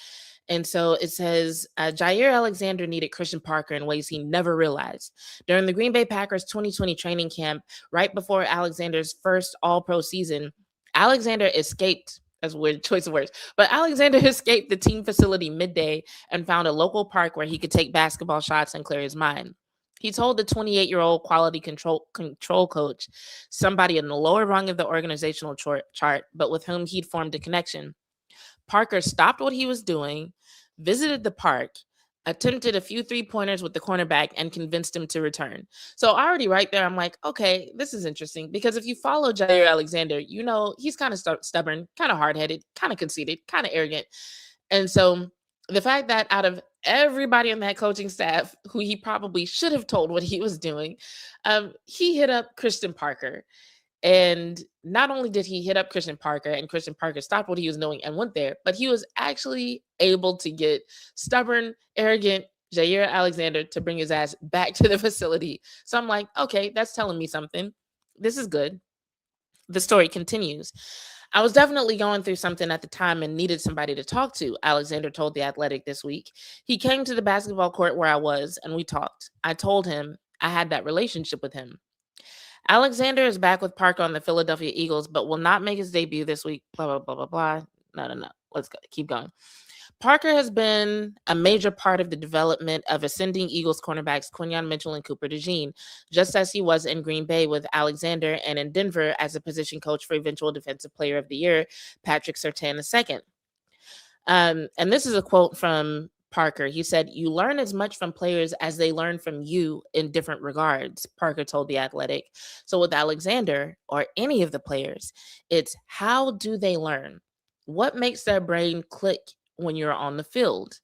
And so it says, Jair Alexander needed Christian Parker in ways he never realized. During the Green Bay Packers 2020 training camp, right before Alexander's first all-pro season, Alexander escaped, that's a weird choice of words, but Alexander escaped the team facility midday and found a local park where he could take basketball shots and clear his mind. He told the 28-year-old quality control coach, somebody in the lower rung of the organizational chart, but with whom he'd formed a connection. Parker stopped what he was doing, visited the park, attempted a few three-pointers with the cornerback, and convinced him to return. So already right there, I'm like, okay, this is interesting, because if you follow Jair Alexander, you know he's kind of stubborn, kind of hard-headed, kind of conceited, kind of arrogant. And so the fact that out of everybody on that coaching staff who he probably should have told what he was doing, he hit up Christian Parker. And not only did he hit up Christian Parker and Christian Parker stopped what he was doing and went there, but he was actually able to get stubborn, arrogant Jair Alexander to bring his ass back to the facility. So I'm like, okay, that's telling me something. This is good. The story continues. I was definitely going through something at the time and needed somebody to talk to, Alexander told The Athletic this week. He came to the basketball court where I was and we talked. I told him I had that relationship with him. Alexander is back with Parker on the Philadelphia Eagles, but will not make his debut this week. Blah, blah, blah, blah, blah. No. Let's go. Keep going. Parker has been a major part of the development of ascending Eagles cornerbacks Quinyon Mitchell and Cooper DeJean, just as he was in Green Bay with Alexander and in Denver as a position coach for eventual Defensive Player of the Year, Patrick Surtain II. And this is a quote from Parker. He said, "You learn as much from players as they learn from you in different regards," Parker told The Athletic. So with Alexander or any of the players, it's how do they learn? What makes their brain click when you're on the field?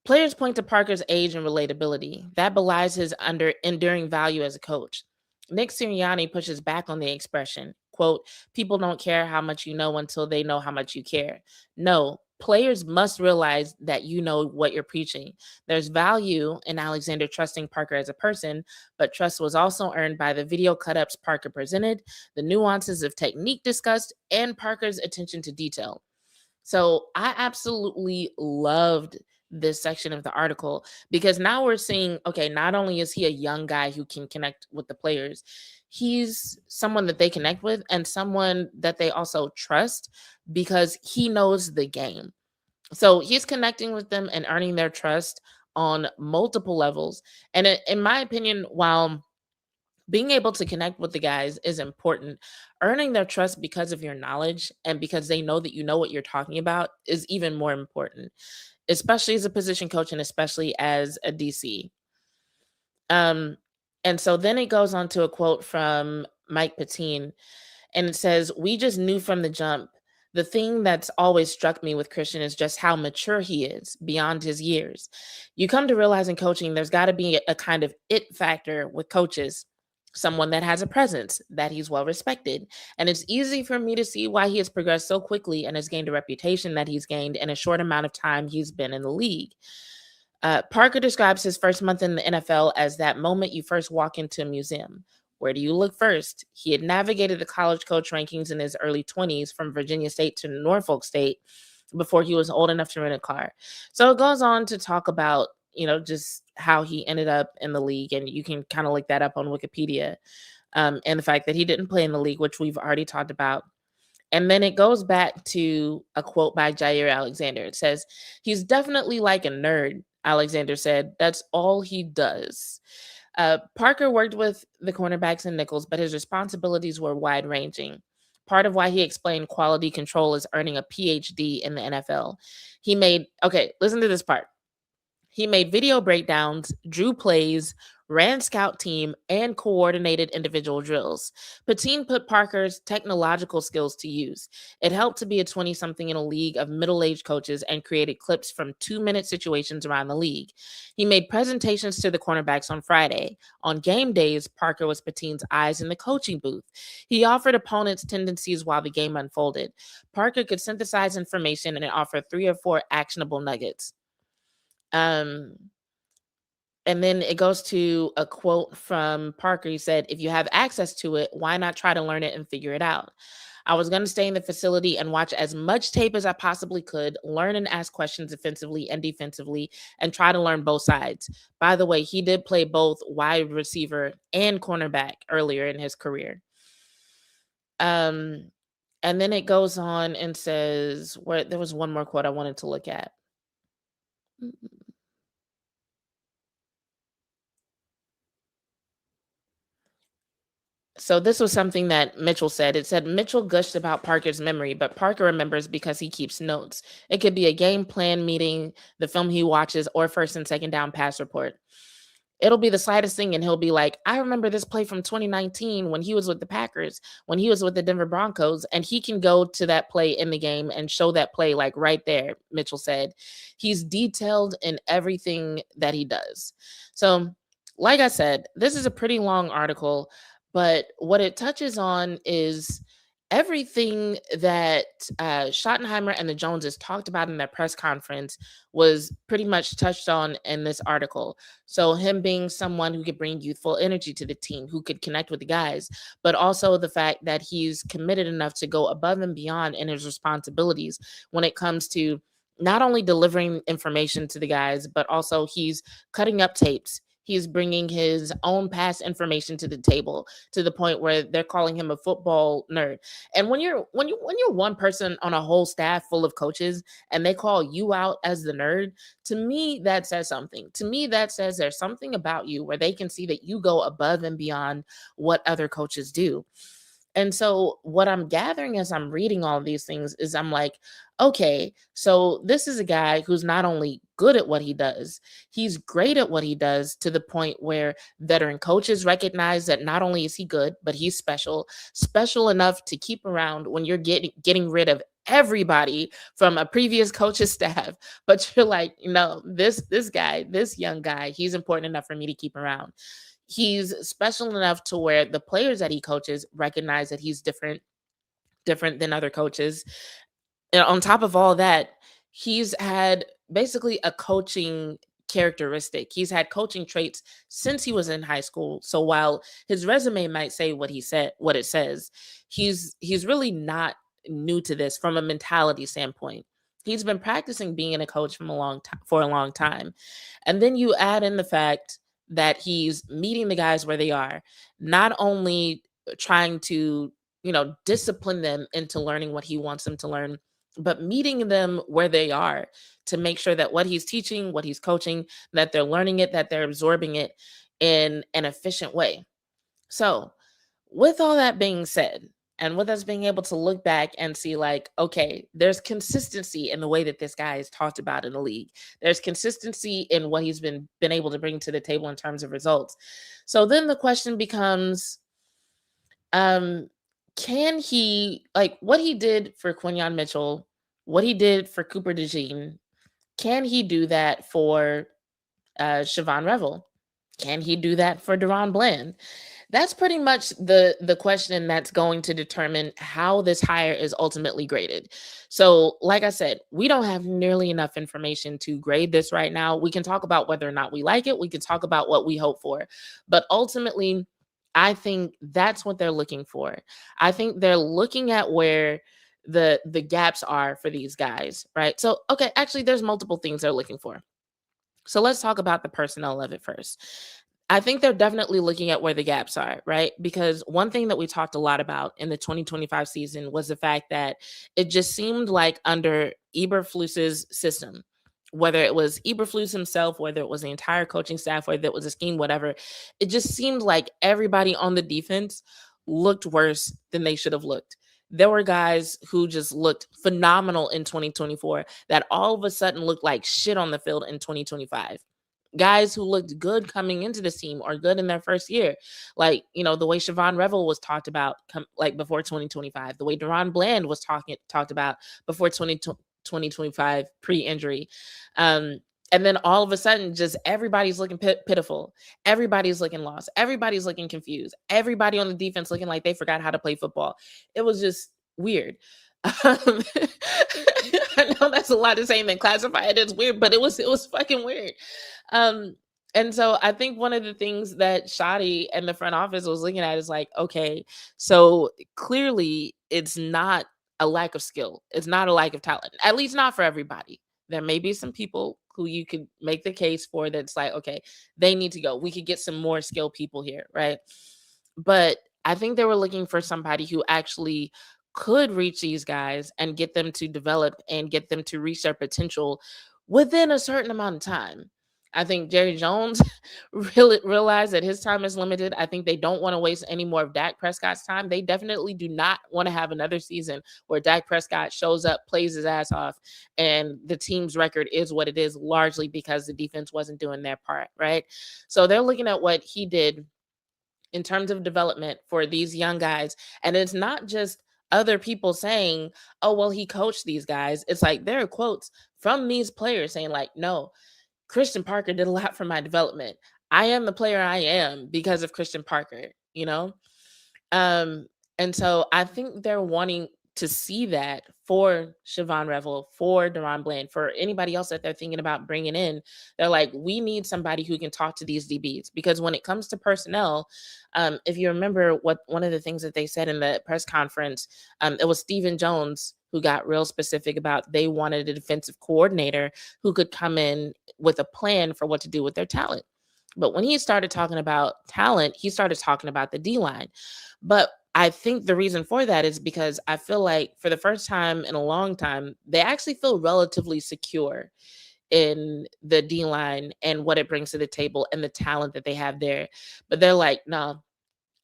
Players point to Parker's age and relatability. That belies his enduring value as a coach. Nick Sirianni pushes back on the expression, quote, "People don't care how much you know until they know how much you care." No, players must realize that you know what you're preaching. There's value in Alexander trusting Parker as a person, but trust was also earned by the video cut-ups Parker presented, the nuances of technique discussed, and Parker's attention to detail. So I absolutely loved this section of the article because now we're seeing, okay, not only is he a young guy who can connect with the players, he's someone that they connect with and someone that they also trust because he knows the game. So he's connecting with them and earning their trust on multiple levels. And in my opinion, while being able to connect with the guys is important, earning their trust because of your knowledge and because they know that you know what you're talking about is even more important, especially as a position coach and especially as a DC. And so then it goes on to a quote from Mike Patine, and it says, "We just knew from the jump the thing that's always struck me with Christian is just how mature he is beyond his years. You come to realize in coaching, there's got to be a kind of it factor with coaches, someone that has a presence, that he's well respected. And it's easy for me to see why he has progressed so quickly and has gained a reputation that he's gained in a short amount of time he's been in the league. Parker describes his first month in the NFL as that moment you first walk into a museum. Where do you look first? He had navigated the college coach rankings in his early 20s from Virginia State to Norfolk State before he was old enough to rent a car. So it goes on to talk about, just how he ended up in the league. And you can kind of look that up on Wikipedia, and the fact that he didn't play in the league, which we've already talked about. And then it goes back to a quote by Jair Alexander. It says, "He's definitely like a nerd," Alexander said. "That's all he does." Parker worked with the cornerbacks and nickels, but his responsibilities were wide ranging. Part of why he explained quality control is earning a PhD in the NFL. Okay, listen to this part. He made video breakdowns, drew plays, ran scout team, and coordinated individual drills. Patine put Parker's technological skills to use. It helped to be a 20 something in a league of middle aged coaches and created clips from 2-minute situations around the league. He made presentations to the cornerbacks on Friday. On game days, Parker was Patine's eyes in the coaching booth. He offered opponents' tendencies while the game unfolded. Parker could synthesize information and offer 3 or 4 actionable nuggets. Um, and then it goes to a quote from Parker. He said, "If you have access to it, why not try to learn it and figure it out? I was going to stay in the facility and watch as much tape as I possibly could, learn and ask questions offensively and defensively, and try to learn both sides." By the way, he did play both wide receiver and cornerback earlier in his career. Um, and then it goes on and says, where there was one more quote I wanted to look at. So this was something that Mitchell said. It said Mitchell gushed about Parker's memory, but Parker remembers because he keeps notes. It could be a game plan meeting, the film he watches, or first and second down pass report. It'll be the slightest thing, and he'll be like, "I remember this play from 2019 when he was with the Packers, when he was with the Denver Broncos," and he can go to that play in the game and show that play like right there, Mitchell said. He's detailed in everything that he does. So, like I said, this is a pretty long article, but what it touches on is everything that Schottenheimer and the Joneses talked about in their press conference was pretty much touched on in this article. So him being someone who could bring youthful energy to the team, who could connect with the guys, but also the fact that he's committed enough to go above and beyond in his responsibilities when it comes to not only delivering information to the guys, but also he's cutting up tapes. He's bringing his own past information to the table to the point where they're calling him a football nerd. And when you're one person on a whole staff full of coaches and they call you out as the nerd, to me that says something. To me that says there's something about you where they can see that you go above and beyond what other coaches do. And so what I'm gathering as I'm reading all of these things is I'm like, okay, so this is a guy who's not only good at what he does, he's great at what he does to the point where veteran coaches recognize that not only is he good, but he's special enough to keep around when you're getting rid of everybody from a previous coach's staff. But you're like, this guy, this young guy, he's important enough for me to keep around. He's special enough to where the players that he coaches recognize that he's different than other coaches. And on top of all that, he's had basically a coaching characteristic. He's had coaching traits since he was in high school. So while his resume might say what it says, he's really not new to this from a mentality standpoint. He's been practicing being a coach for a long time. And then you add in the fact that he's meeting the guys where they are, not only trying to, discipline them into learning what he wants them to learn, but meeting them where they are to make sure that what he's teaching, what he's coaching, that they're learning it, that they're absorbing it in an efficient way. So, with all that being said, and with us being able to look back and see, like, okay, there's consistency in the way that this guy is talked about in the league. There's consistency in what he's been able to bring to the table in terms of results. So then the question becomes, um, can he, like what he did for Quinyon Mitchell, what he did for Cooper DeJean, can he do that for Shavon Revel? Can he do that for DaRon Bland? That's pretty much the question that's going to determine how this hire is ultimately graded. So, like I said, we don't have nearly enough information to grade this right now. We can talk about whether or not we like it. We can talk about what we hope for. But ultimately, I think that's what they're looking for. I think they're looking at where the gaps are for these guys, right? So, okay, actually there's multiple things they're looking for. So let's talk about the personnel of it first. I think they're definitely looking at where the gaps are, right? Because one thing that we talked a lot about in the 2025 season was the fact that it just seemed like under Eberflus's system, whether it was Eberflus himself, whether it was the entire coaching staff, whether it was a scheme, whatever, it just seemed like everybody on the defense looked worse than they should have looked. There were guys who just looked phenomenal in 2024 that all of a sudden looked like shit on the field in 2025. Guys who looked good coming into the team or good in their first year. Like, the way Shavon Revel was talked about like before 2025, the way DaRon Bland was talked about before 2025 pre-injury. And then all of a sudden, just everybody's looking pitiful. Everybody's looking lost. Everybody's looking confused. Everybody on the defense looking like they forgot how to play football. It was just weird. I know that's a lot to say and then classify it as weird, but it was fucking weird. Um, and so I think one of the things that Shotty and the front office was looking at is like, okay, so clearly it's not a lack of skill. It's not a lack of talent, at least not for everybody. There may be some people who you could make the case for that's like, okay, they need to go. We could get some more skilled people here, right? But I think they were looking for somebody who actually could reach these guys and get them to develop and get them to reach their potential within a certain amount of time. I think Jerry Jones really realized that his time is limited. I think they don't want to waste any more of Dak Prescott's time. They definitely do not want to have another season where Dak Prescott shows up, plays his ass off, and the team's record is what it is, largely because the defense wasn't doing their part, right? So they're looking at what he did in terms of development for these young guys. And it's not just other people saying, oh, well, he coached these guys. It's like there are quotes from these players saying, like, no, Christian Parker did a lot for my development. I am the player I am because of Christian Parker, you know? Um, and so I think they're wanting to see that for Shavon Revel, for DaRon Bland, for anybody else that they're thinking about bringing in. They're like, we need somebody who can talk to these DBs, because when it comes to personnel, if you remember what one of the things that they said in the press conference, it was Stephen Jones who got real specific about they wanted a defensive coordinator who could come in with a plan for what to do with their talent. But when he started talking about talent, he started talking about the D line. But I think the reason for that is because I feel like for the first time in a long time, they actually feel relatively secure in the D line and what it brings to the table and the talent that they have there. But they're like, no,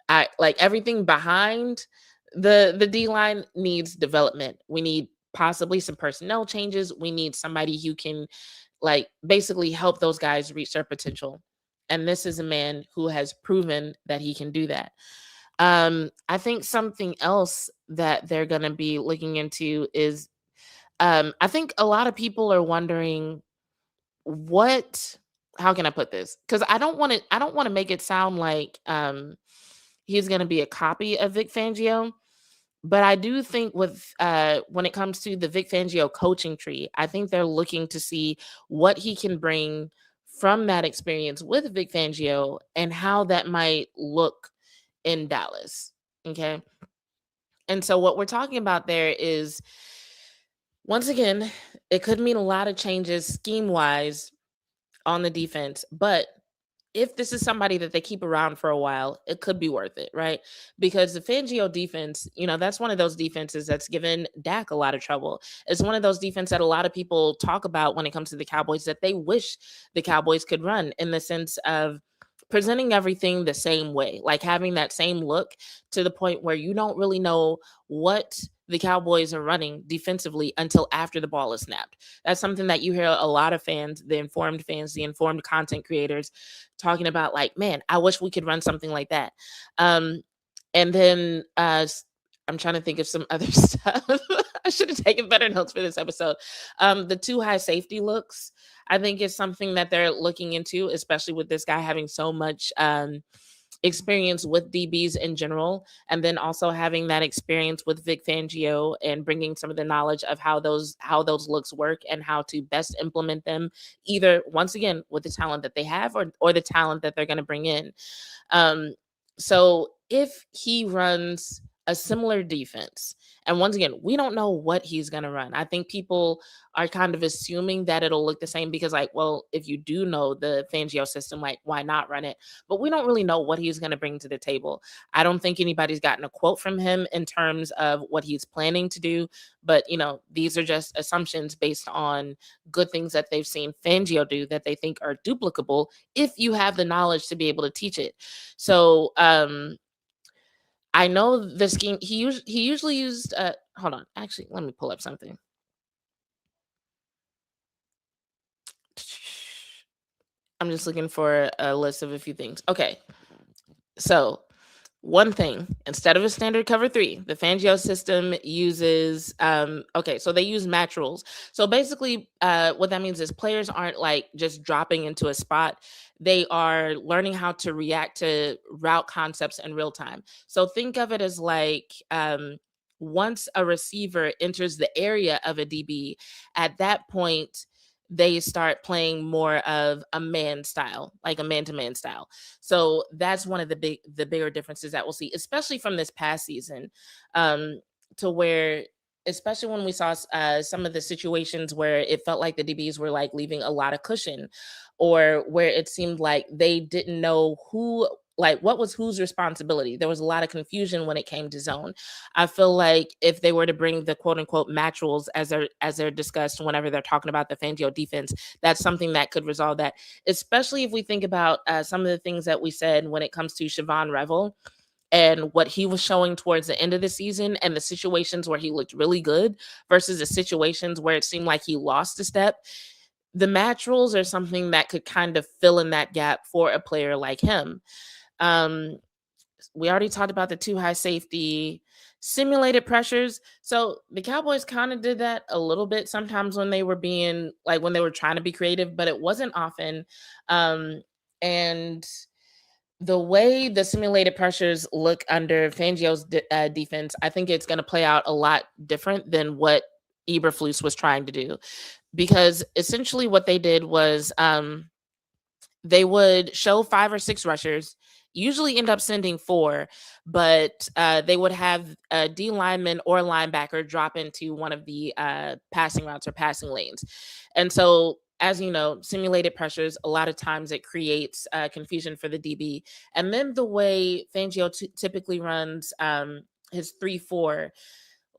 I like everything behind the D line needs development. We need possibly some personnel changes. We need somebody who can like basically help those guys reach their potential. And this is a man who has proven that he can do that. I think something else that they're going to be looking into is I think a lot of people are wondering what how can I put this? Cuz I don't want to make it sound like he's going to be a copy of Vic Fangio, but I do think with when it comes to the Vic Fangio coaching tree, I think they're looking to see what he can bring from that experience with Vic Fangio and how that might look in Dallas. Okay. And so what we're talking about there is, once again, it could mean a lot of changes scheme wise on the defense, but if this is somebody that they keep around for a while, it could be worth it, right? Because the Fangio defense, that's one of those defenses that's given Dak a lot of trouble. It's one of those defense that a lot of people talk about when it comes to the Cowboys that they wish the Cowboys could run, in the sense of presenting everything the same way, like having that same look, to the point where you don't really know what the Cowboys are running defensively until after the ball is snapped. That's something that you hear a lot of fans, the informed content creators talking about, like, man, I wish we could run something like that. And then I'm trying to think of some other stuff. I should have taken better notes for this episode. The two high safety looks, I think, is something that they're looking into, especially with this guy having so much experience with DBs in general, and then also having that experience with Vic Fangio and bringing some of the knowledge of how those looks work and how to best implement them, either once again with the talent that they have or the talent that they're going to bring in. Um, so if he runs a similar defense, and once again, we don't know what he's going to run. I think people are kind of assuming that it'll look the same because, like, well, if you do know the Fangio system, like, why not run it? But we don't really know what he's going to bring to the table. I don't think anybody's gotten a quote from him in terms of what he's planning to do. But, these are just assumptions based on good things that they've seen Fangio do that they think are duplicable if you have the knowledge to be able to teach it. So, I know the scheme he usually used. Hold on, actually, let me pull up something. I'm just looking for a list of a few things. Okay, so one thing, instead of a standard cover three, the Fangio system uses okay, so they use match rules. So basically what that means is players aren't like just dropping into a spot. They are learning how to react to route concepts in real time. So think of it as like once a receiver enters the area of a DB, at that point they start playing more of a man style, like a man-to-man style. So that's one of the bigger differences that we'll see, especially from this past season, um, to where, especially when we saw some of the situations where it felt like the DBs were like leaving a lot of cushion, or where it seemed like they didn't know like what was whose responsibility. There was a lot of confusion when it came to zone. I feel like if they were to bring the quote unquote match rules as they're discussed whenever they're talking about the Fangio defense, that's something that could resolve that. Especially if we think about some of the things that we said when it comes to Shavon Revel and what he was showing towards the end of the season, and the situations where he looked really good versus the situations where it seemed like he lost a step. The match rules are something that could kind of fill in that gap for a player like him. Um, we already talked about the two high safety simulated pressures. So the Cowboys kind of did that a little bit sometimes when they were being like when they were trying to be creative, but it wasn't often. And the way the simulated pressures look under Fangio's defense, I think it's going to play out a lot different than what Eberflus was trying to do, because essentially what they did was they would show 5 or 6 rushers, usually end up sending 4, but they would have a D lineman or linebacker drop into one of the passing routes or passing lanes. And so, as you know, simulated pressures, a lot of times it creates confusion for the DB. And then the way Fangio typically runs his 3-4,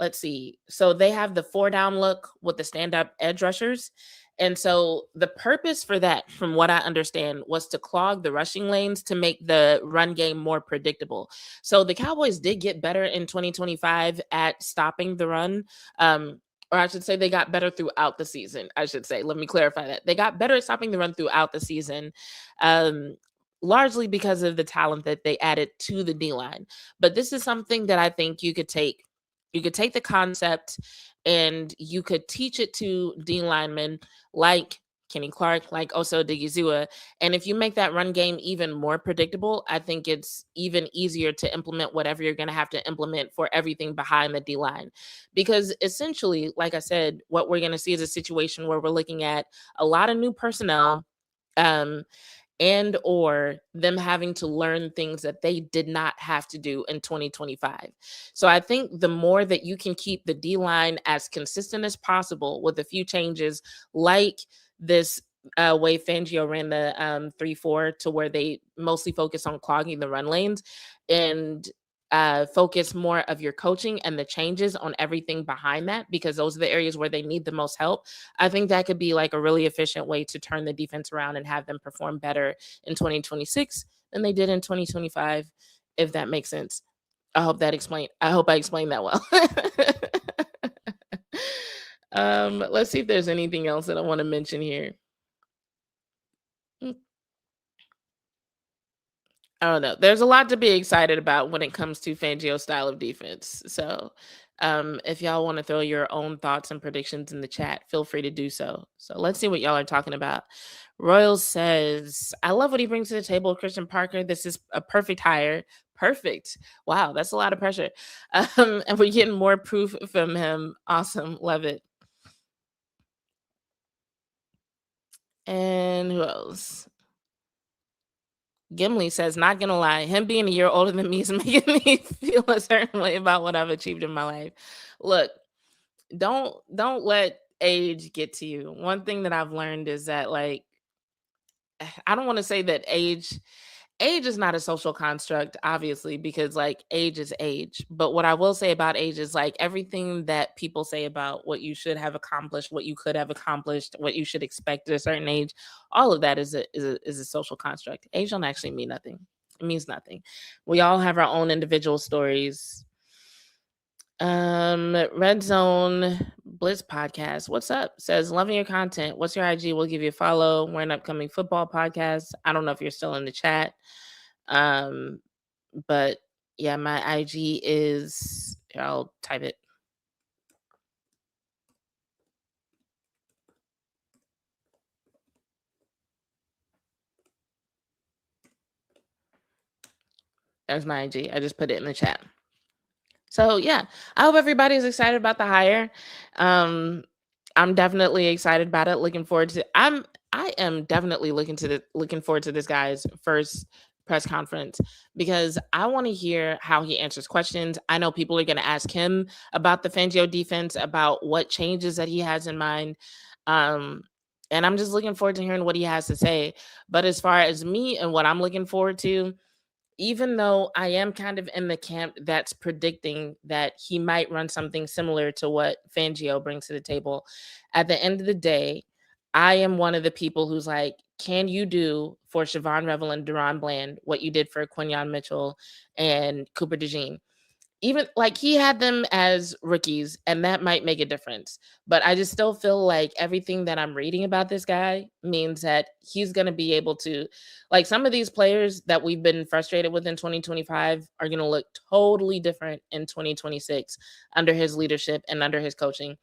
let's see. So they have the 4 down look with the stand up edge rushers. And so the purpose for that, from what I understand, was to clog the rushing lanes to make the run game more predictable. So the Cowboys did get better in 2025 at stopping the run. Or I should say they got better throughout the season. I should say, let me clarify that. They got better at stopping the run throughout the season. Um, Largely because of the talent that they added to the D line. But this is something that I think you could take the concept and you could teach it to D linemen like Kenny Clark, like Oso Digizua. And if you make that run game even more predictable, I think it's even easier to implement whatever you're going to have to implement for everything behind the D line. Because essentially, like I said, what we're going to see is a situation where we're looking at a lot of new personnel. Um, and or them having to learn things that they did not have to do in 2025. So I think the more that you can keep the D line as consistent as possible with a few changes, like this way Fangio ran the 3-4 to where they mostly focus on clogging the run lanes, and focus more of your coaching and the changes on everything behind that, because those are the areas where they need the most help. I think that could be like a really efficient way to turn the defense around and have them perform better in 2026 than they did in 2025, if that makes sense. I hope I explained that well. Let's see if there's anything else that I want to mention here. Mm. I don't know. There's a lot to be excited about when it comes to Fangio's style of defense. So, if y'all want to throw your own thoughts and predictions in the chat, feel free to do so. So let's see what y'all are talking about. Royal says, "I love what he brings to the table, Christian Parker. This is a perfect hire. Perfect. Wow, that's a lot of pressure. And we're getting more proof from him. Awesome. Love it." And who else? Gimli says, "Not gonna lie, him being a year older than me is making me feel a certain way about what I've achieved in my life." Look, don't let age get to you. One thing that I've learned is that, like, I don't want to say that age is not a social construct, obviously, because like age is age. But what I will say about age is like everything that people say about what you should have accomplished, what you could have accomplished, what you should expect at a certain age, all of that is a social construct. Age don't actually mean nothing. It means nothing. We all have our own individual stories. Red Zone Blitz podcast. What's up? Says, "Loving your content. What's your IG? We'll give you a follow. We're an upcoming football podcast." I don't know if you're still in the chat. Um, but yeah, my IG is, here, I'll type it. There's my IG. I just put it in the chat. So yeah, I hope everybody's excited about the hire. I'm definitely excited about it. Looking forward to I am definitely looking forward to this guy's first press conference because I want to hear how he answers questions. I know people are going to ask him about the Fangio defense, about what changes that he has in mind. Um, and I'm just looking forward to hearing what he has to say. But as far as me and what I'm looking forward to, even though I am kind of in the camp that's predicting that he might run something similar to what Fangio brings to the table, at the end of the day, I am one of the people who's like, can you do for Shavon, Revel, and DaRon Bland what you did for Quinyon Mitchell and Cooper DeJean? Even like he had them as rookies, and that might make a difference. But I just still feel like everything that I'm reading about this guy means that he's going to be able to, like, some of these players that we've been frustrated with in 2025 are going to look totally different in 2026 under his leadership and under his coaching.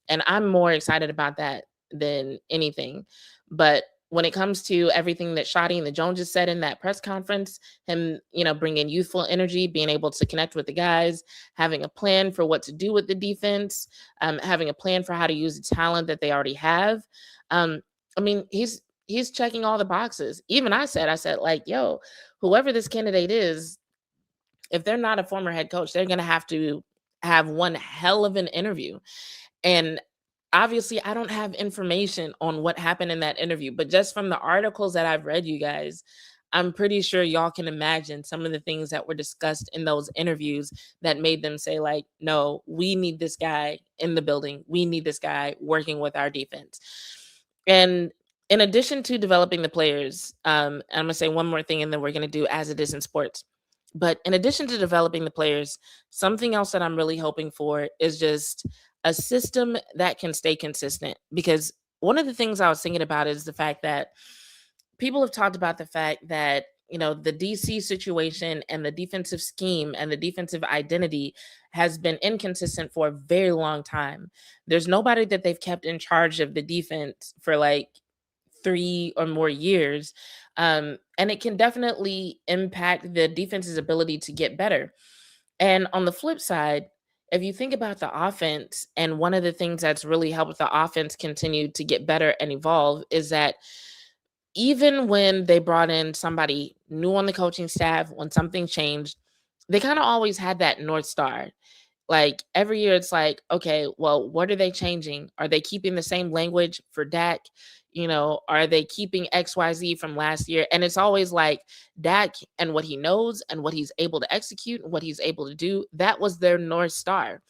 And I'm more excited about that than anything. But when it comes to everything that Shotty and the Joneses said in that press conference, him, bringing youthful energy, being able to connect with the guys, having a plan for what to do with the defense, having a plan for how to use the talent that they already have. Um, I mean, he's checking all the boxes. Even I said, like, yo, whoever this candidate is, if they're not a former head coach, they're gonna have to have one hell of an interview. And obviously, I don't have information on what happened in that interview, but just from the articles that I've read, you guys, I'm pretty sure y'all can imagine some of the things that were discussed in those interviews that made them say, like, no, we need this guy in the building. We need this guy working with our defense. And in addition to developing the players, I'm going to say one more thing and then we're going to do as it is in sports. But in addition to developing the players, something else that I'm really hoping for is just a system that can stay consistent. Because one of the things I was thinking about is the fact that people have talked about the fact that, the DC situation and the defensive scheme and the defensive identity has been inconsistent for a very long time. There's nobody that they've kept in charge of the defense for like 3 or more years. And it can definitely impact the defense's ability to get better. And on the flip side, if you think about the offense, and one of the things that's really helped the offense continue to get better and evolve is that even when they brought in somebody new on the coaching staff, when something changed, they kind of always had that North Star. Like every year, it's like, okay, well, what are they changing? Are they keeping the same language for Dak? Are they keeping XYZ from last year? And it's always like Dak and what he knows and what he's able to execute and what he's able to do. That was their North Star.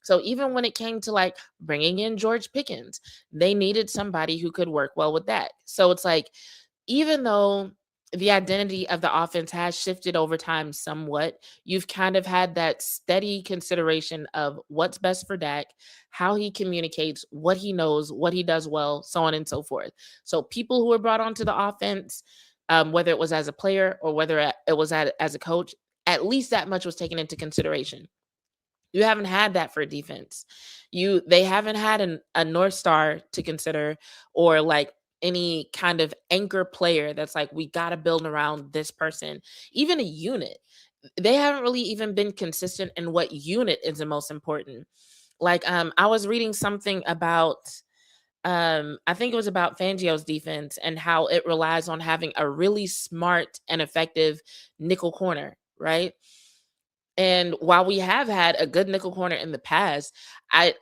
So even when it came to like bringing in George Pickens, they needed somebody who could work well with that. So it's like, even though the identity of the offense has shifted over time somewhat, you've kind of had that steady consideration of what's best for Dak, how he communicates, what he knows, what he does well, so on and so forth. So people who were brought onto the offense, whether it was as a player or whether it was as a coach. At least that much was taken into consideration. You haven't had that for defense. They haven't had a North Star to consider, or like any kind of anchor player that's like, we got to build around this person, even a unit. They haven't really even been consistent in what unit is the most important. Like, I was reading something about, I think it was about Fangio's defense and how it relies on having a really smart and effective nickel corner, right? And while we have had a good nickel corner in the past, I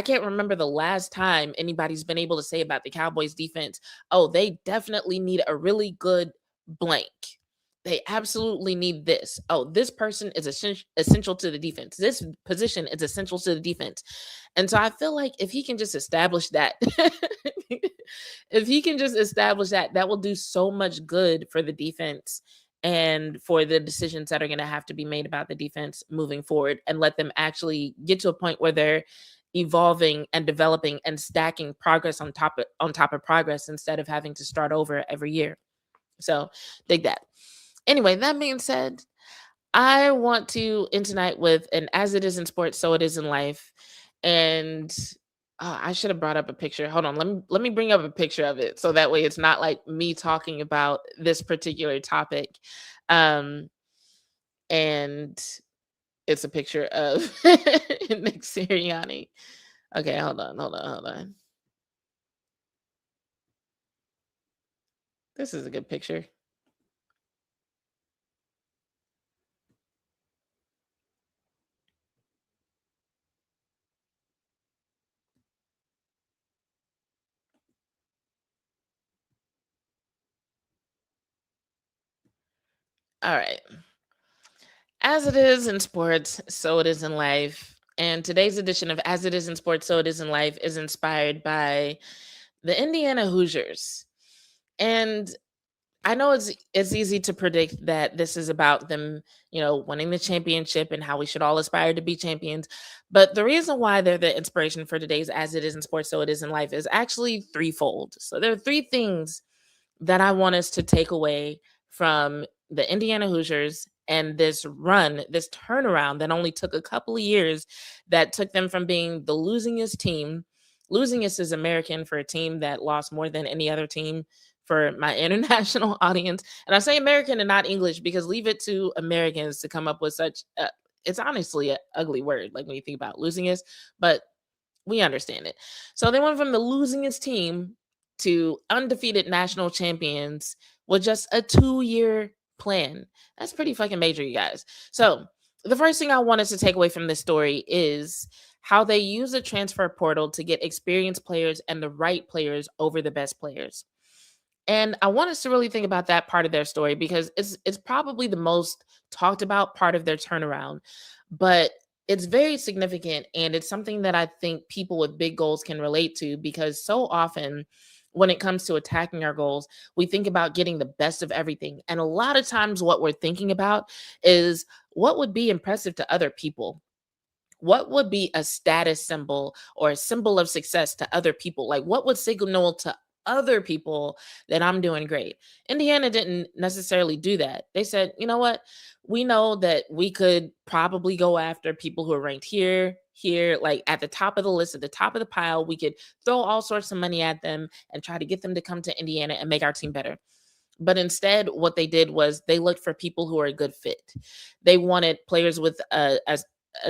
can't remember the last time anybody's been able to say about the Cowboys defense, "Oh, they definitely need a really good blank. They absolutely need this. Oh, this person is essential to the defense. This position is essential to the defense." And so I feel like if he can just establish that, if he can just establish that, that will do so much good for the defense and for the decisions that are going to have to be made about the defense moving forward, and let them actually get to a point where they're evolving and developing and stacking progress on top of progress, instead of having to start over every year. So dig that. Anyway, that being said, I want to end tonight with an "as it is in sports, so it is in life." And I should have brought up a picture. Hold on, let me bring up a picture of it, so that way it's not like me talking about this particular topic. Um, and it's a picture of Nick Sirianni. Okay, hold on. This is a good picture. All right. As it is in sports, so it is in life. And today's edition of As It Is in Sports, So It Is in Life is inspired by the Indiana Hoosiers. And I know it's easy to predict that this is about them, winning the championship and how we should all aspire to be champions. But the reason why they're the inspiration for today's As It Is in Sports, So It Is in Life is actually threefold. So there are three things that I want us to take away from the Indiana Hoosiers and this run, this turnaround that only took a couple of years, that took them from being the losingest team. Losingest is American for a team that lost more than any other team, for my international audience. And I say American and not English because leave it to Americans to come up with such it's honestly an ugly word, like when you think about losingest, but we understand it. So they went from the losingest team to undefeated national champions with just a 2-year plan. That's pretty fucking major, you guys. So the first thing I want us to take away from this story is how they use the transfer portal to get experienced players and the right players over the best players. And I want us to really think about that part of their story, because it's probably the most talked about part of their turnaround, but it's very significant, and it's something that I think people with big goals can relate to, because so often when it comes to attacking our goals, we think about getting the best of everything. And a lot of times what we're thinking about is what would be impressive to other people. What would be a status symbol or a symbol of success to other people? Like, what would signal to other people that I'm doing great? Indiana didn't necessarily do that. They said, you know what? We know that we could probably go after people who are ranked here, like at the top of the list, at the top of the pile. We could throw all sorts of money at them and try to get them to come to Indiana and make our team better. But instead, what they did was they looked for people who are a good fit. They wanted players with a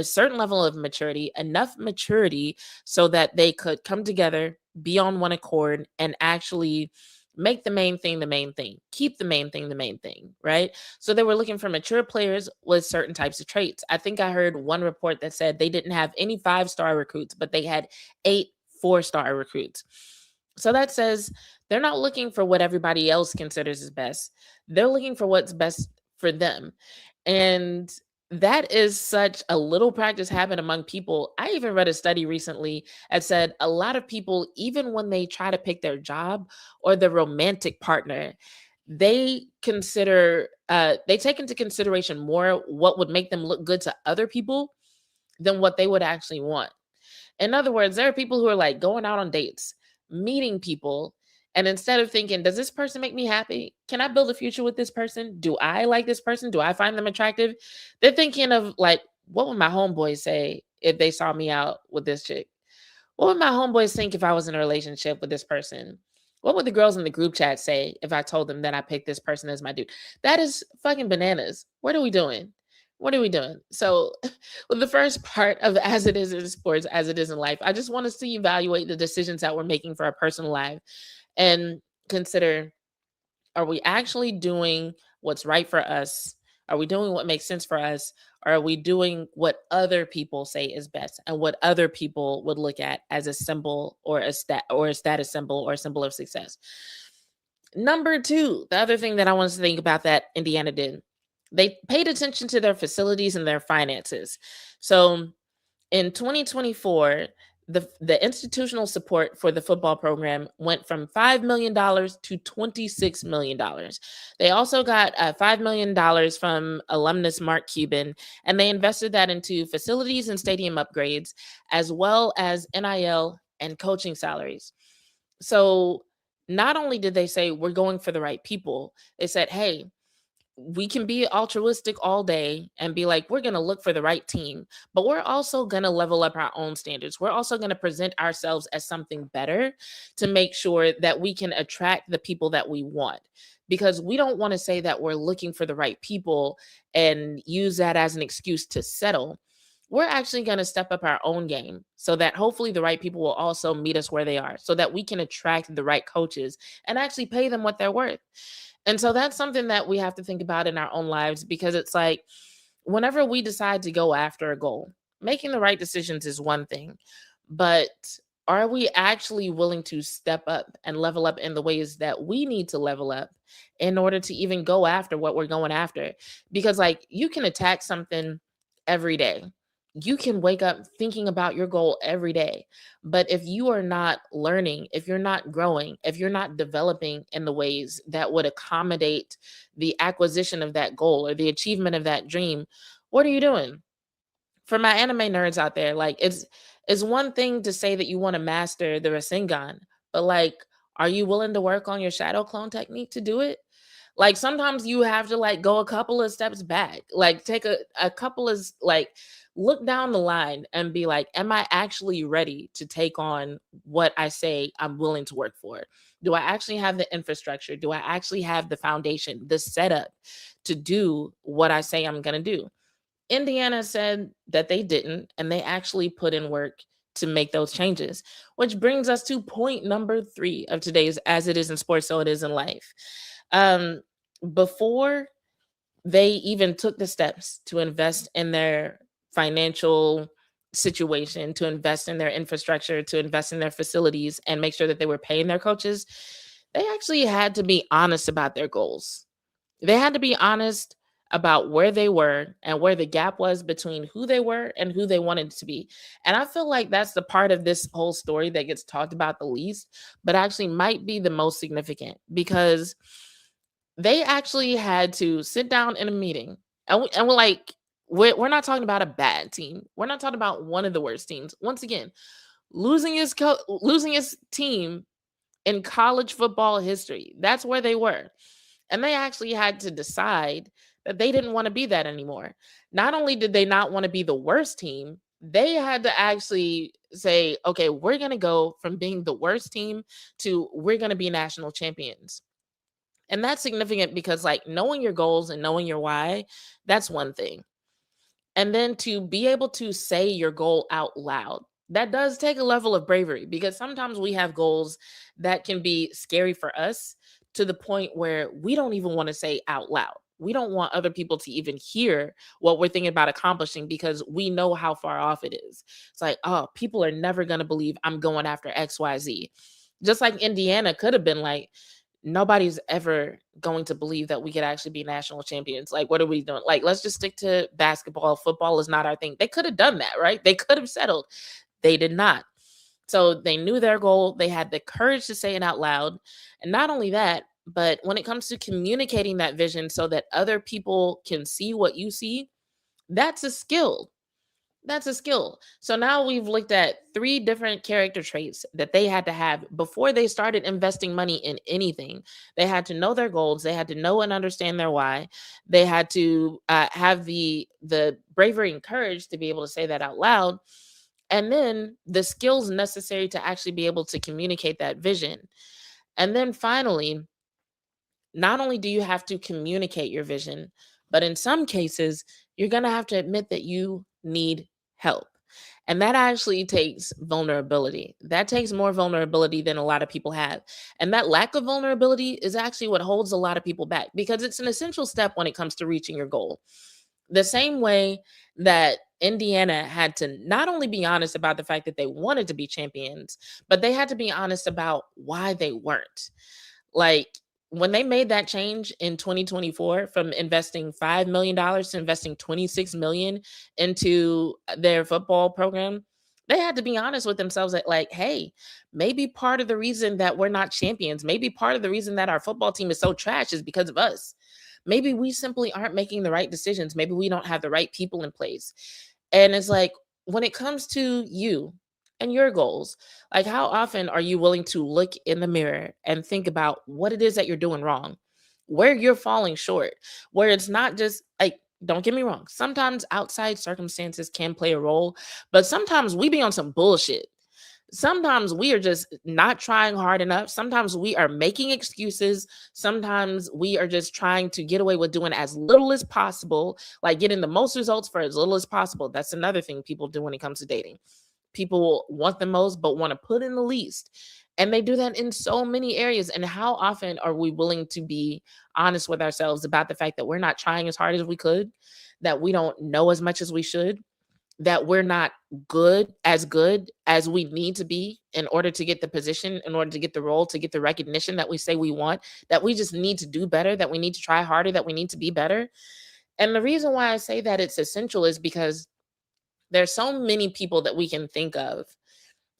certain level of maturity, enough maturity so that they could come together, be on one accord, and actually make the main thing the main thing, keep the main thing the main thing, right? So they were looking for mature players with certain types of traits. I think I heard one report that said they didn't have any 5-star recruits, but they had 8 4-star recruits. So that says they're not looking for what everybody else considers is best. They're looking for what's best for them. And that is such a little practice habit among people. I even read a study recently that said a lot of people, even when they try to pick their job or their romantic partner, they take into consideration more what would make them look good to other people than what they would actually want. In other words, there are people who are like going out on dates, meeting people, And instead of thinking, does this person make me happy? Can I build a future with this person? Do I like this person? Do I find them attractive? They're thinking of like, what would my homeboys say if they saw me out with this chick? What would my homeboys think if I was in a relationship with this person? What would the girls in the group chat say if I told them that I picked this person as my dude? That is fucking bananas. What are we doing? What are we doing? So, with the first part of as it is in sports, as it is in life, I just want us to evaluate the decisions that we're making for our personal life and consider, are we actually doing what's right for us? Are we doing what makes sense for us? Or are we doing what other people say is best and what other people would look at as a symbol or a status symbol or a symbol of success? Number two, the other thing that I want us to think about that Indiana did, they paid attention to their facilities and their finances. So in 2024, the institutional support for the football program went from $5 million to $26 million. They also got $5 million from alumnus Mark Cuban, and they invested that into facilities and stadium upgrades, as well as NIL and coaching salaries. So not only did they say we're going for the right people, they said, hey, we can be altruistic all day and be like, we're going to look for the right team, but we're also going to level up our own standards. We're also going to present ourselves as something better to make sure that we can attract the people that we want. Because we don't want to say that we're looking for the right people and use that as an excuse to settle. We're actually going to step up our own game so that hopefully the right people will also meet us where they are so that we can attract the right coaches and actually pay them what they're worth. And so that's something that we have to think about in our own lives, because it's like whenever we decide to go after a goal, making the right decisions is one thing, but are we actually willing to step up and level up in the ways that we need to level up in order to even go after what we're going after? Because like you can attack something every day. You can wake up thinking about your goal every day. But if you are not learning, if you're not growing, if you're not developing in the ways that would accommodate the acquisition of that goal or the achievement of that dream, what are you doing? For my anime nerds out there, like it's one thing to say that you want to master the Rasengan, but like, are you willing to work on your shadow clone technique to do it? Like sometimes you have to like go a couple of steps back, like take a couple of like look down the line and be like, am I actually ready to take on what I say I'm willing to work for? Do I actually have the infrastructure? Do I actually have the foundation, the setup to do what I say I'm going to do? Indiana said that they didn't, and they actually put in work to make those changes, which brings us to point number three of today's As It Is in Sports, So It Is in Life. Um, Before they even took the steps to invest in their financial situation, to invest in their infrastructure, to invest in their facilities, and make sure that they were paying their coaches, they actually had to be honest about their goals. They had to be honest about where they were and where the gap was between who they were and who they wanted to be. And I feel like that's the part of this whole story that gets talked about the least, but actually might be the most significant, because they actually had to sit down in a meeting and we're like, we're not talking about a bad team. We're not talking about one of the worst teams. Once again, losing his team in college football history. That's where they were. And they actually had to decide that they didn't want to be that anymore. Not only did they not want to be the worst team, they had to actually say, okay, we're going to go from being the worst team to we're going to be national champions. And that's significant because, like, knowing your goals and knowing your why, that's one thing. And then to be able to say your goal out loud, that does take a level of bravery, because sometimes we have goals that can be scary for us to the point where we don't even want to say out loud. We don't want other people to even hear what we're thinking about accomplishing because we know how far off it is. It's like, oh, people are never going to believe I'm going after XYZ. Just like Indiana could have been like, nobody's ever going to believe that we could actually be national champions. Like, what are we doing? Like, let's just stick to basketball. Football is not our thing. They could have done that, right? They could have settled. They did not. So they knew their goal. They had the courage to say it out loud. And not only that, but when it comes to communicating that vision so that other people can see what you see, that's a skill. That's a skill. So now we've looked at three different character traits that they had to have before they started investing money in anything. They had to know their goals. They had to know and understand their why. They had to have the bravery and courage to be able to say that out loud, and then the skills necessary to actually be able to communicate that vision. And then finally, not only do you have to communicate your vision, but in some cases, you're going to have to admit that you need help. And that actually takes vulnerability. That takes more vulnerability than a lot of people have. And that lack of vulnerability is actually what holds a lot of people back, because it's an essential step when it comes to reaching your goal. The same way that Indiana had to not only be honest about the fact that they wanted to be champions, but they had to be honest about why they weren't. Like, when they made that change in 2024 from investing $5 million to investing 26 million into their football program, they had to be honest with themselves that, like, hey, maybe part of the reason that we're not champions, maybe part of the reason that our football team is so trash is because of us. Maybe we simply aren't making the right decisions. Maybe we don't have the right people in place. And it's like, when it comes to you and your goals, like, how often are you willing to look in the mirror and think about what it is that you're doing wrong, where you're falling short, where it's not just like, don't get me wrong, sometimes outside circumstances can play a role, but sometimes we be on some bullshit. Sometimes we are just not trying hard enough. Sometimes we are making excuses. Sometimes we are just trying to get away with doing as little as possible, like getting the most results for as little as possible. That's another thing people do when it comes to dating. People want the most, but want to put in the least. And they do that in so many areas. And how often are we willing to be honest with ourselves about the fact that we're not trying as hard as we could, that we don't know as much as we should, that we're not good as we need to be in order to get the position, in order to get the role, to get the recognition that we say we want, that we just need to do better, that we need to try harder, that we need to be better. And the reason why I say that it's essential is because there's so many people that we can think of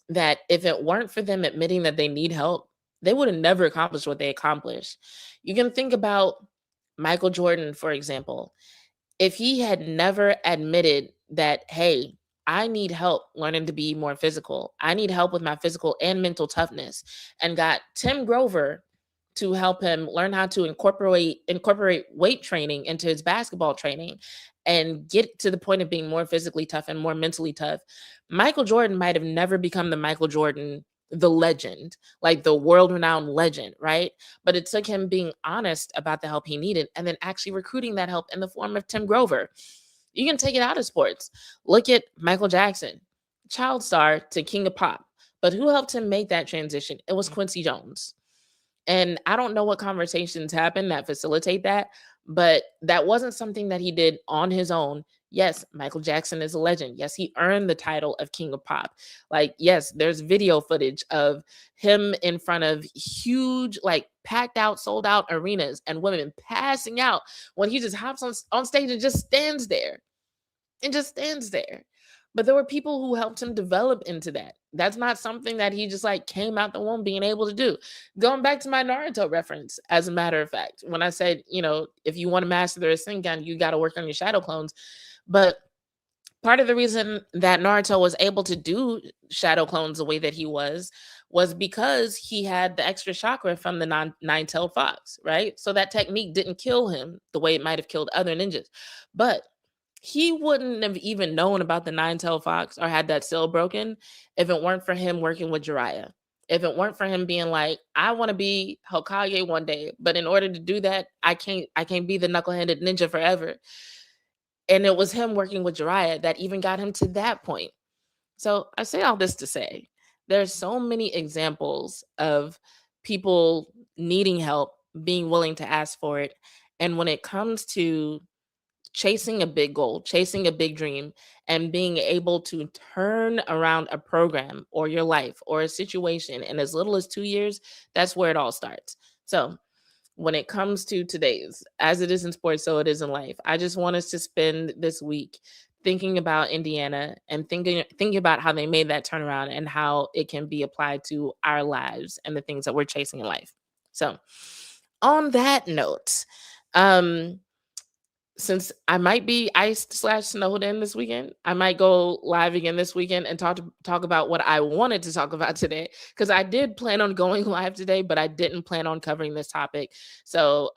that if it weren't for them admitting that they need help, they would have never accomplished what they accomplished. You can think about Michael Jordan, for example. If he had never admitted that, hey, I need help learning to be more physical, I need help with my physical and mental toughness, and got Tim Grover to help him learn how to incorporate weight training into his basketball training and get to the point of being more physically tough and more mentally tough, Michael Jordan might have never become the Michael Jordan, the legend, like the world renowned legend, right? But it took him being honest about the help he needed and then actually recruiting that help in the form of Tim Grover. You can take it out of sports. Look at Michael Jackson, child star to king of pop. But who helped him make that transition? It was Quincy Jones. And I don't know what conversations happen that facilitate that, but that wasn't something that he did on his own. Yes, Michael Jackson is a legend. Yes, he earned the title of King of Pop. Like, yes, there's video footage of him in front of huge, like packed out, sold out arenas and women passing out when he just hops on stage and just stands there and just stands there. But there were people who helped him develop into that. That's not something that he just like came out the womb being able to do. Going back to my Naruto reference, as a matter of fact, when I said, if you want to master the Rasengan, you got to work on your shadow clones. But part of the reason that Naruto was able to do shadow clones the way that he was because he had the extra chakra from the nine-tailed fox, right? So that technique didn't kill him the way it might have killed other ninjas. But he wouldn't have even known about the nine-tailed fox or had that seal broken if it weren't for him working with Jiraiya. If it weren't for him being like, I want to be Hokage one day, but in order to do that, I can't be the knuckle-handed ninja forever. And it was him working with Jiraiya that even got him to that point. So I say all this to say there's so many examples of people needing help, being willing to ask for it. And when it comes to chasing a big goal, chasing a big dream, and being able to turn around a program or your life or a situation in as little as 2 years, that's where it all starts. So when it comes to today's, as it is in sports, so it is in life, I just want us to spend this week thinking about Indiana and thinking about how they made that turnaround and how it can be applied to our lives and the things that we're chasing in life. So on that note, um since I might be iced/snowed in this weekend, I might go live again this weekend and talk about what I wanted to talk about today, because I did plan on going live today, but I didn't plan on covering this topic. So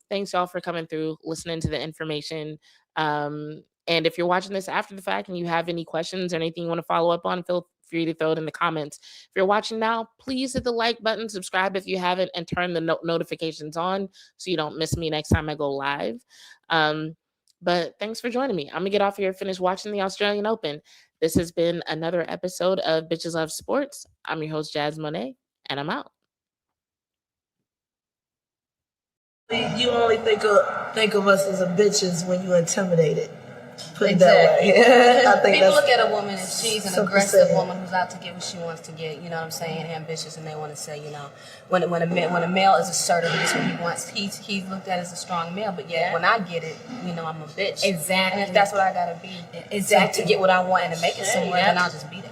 thanks y'all for coming through, listening to the information. And if you're watching this after the fact and you have any questions or anything you want to follow up on, feel free to throw it in the comments. If you're watching now, please hit the like button, subscribe if you haven't, and turn the notifications on so you don't miss me next time I go live. But thanks for joining me. I'm gonna get off here, finish watching the Australian Open. This has been another episode of Bitches Love Sports. I'm your host, Jazz Monet, and I'm out. You only think of us as a bitches when you intimidated. Put it that way. I think people look at a woman and she's an aggressive woman who's out to get what she wants to get. You know what I'm saying? Ambitious, and they want to say, you know, when a male is assertive, this is what he wants. He's looked at as a strong male, but yet when I get it, you know, I'm a bitch. Exactly. And if that's what I gotta be, exactly, to get what I want and to make it somewhere, then I'll just be that.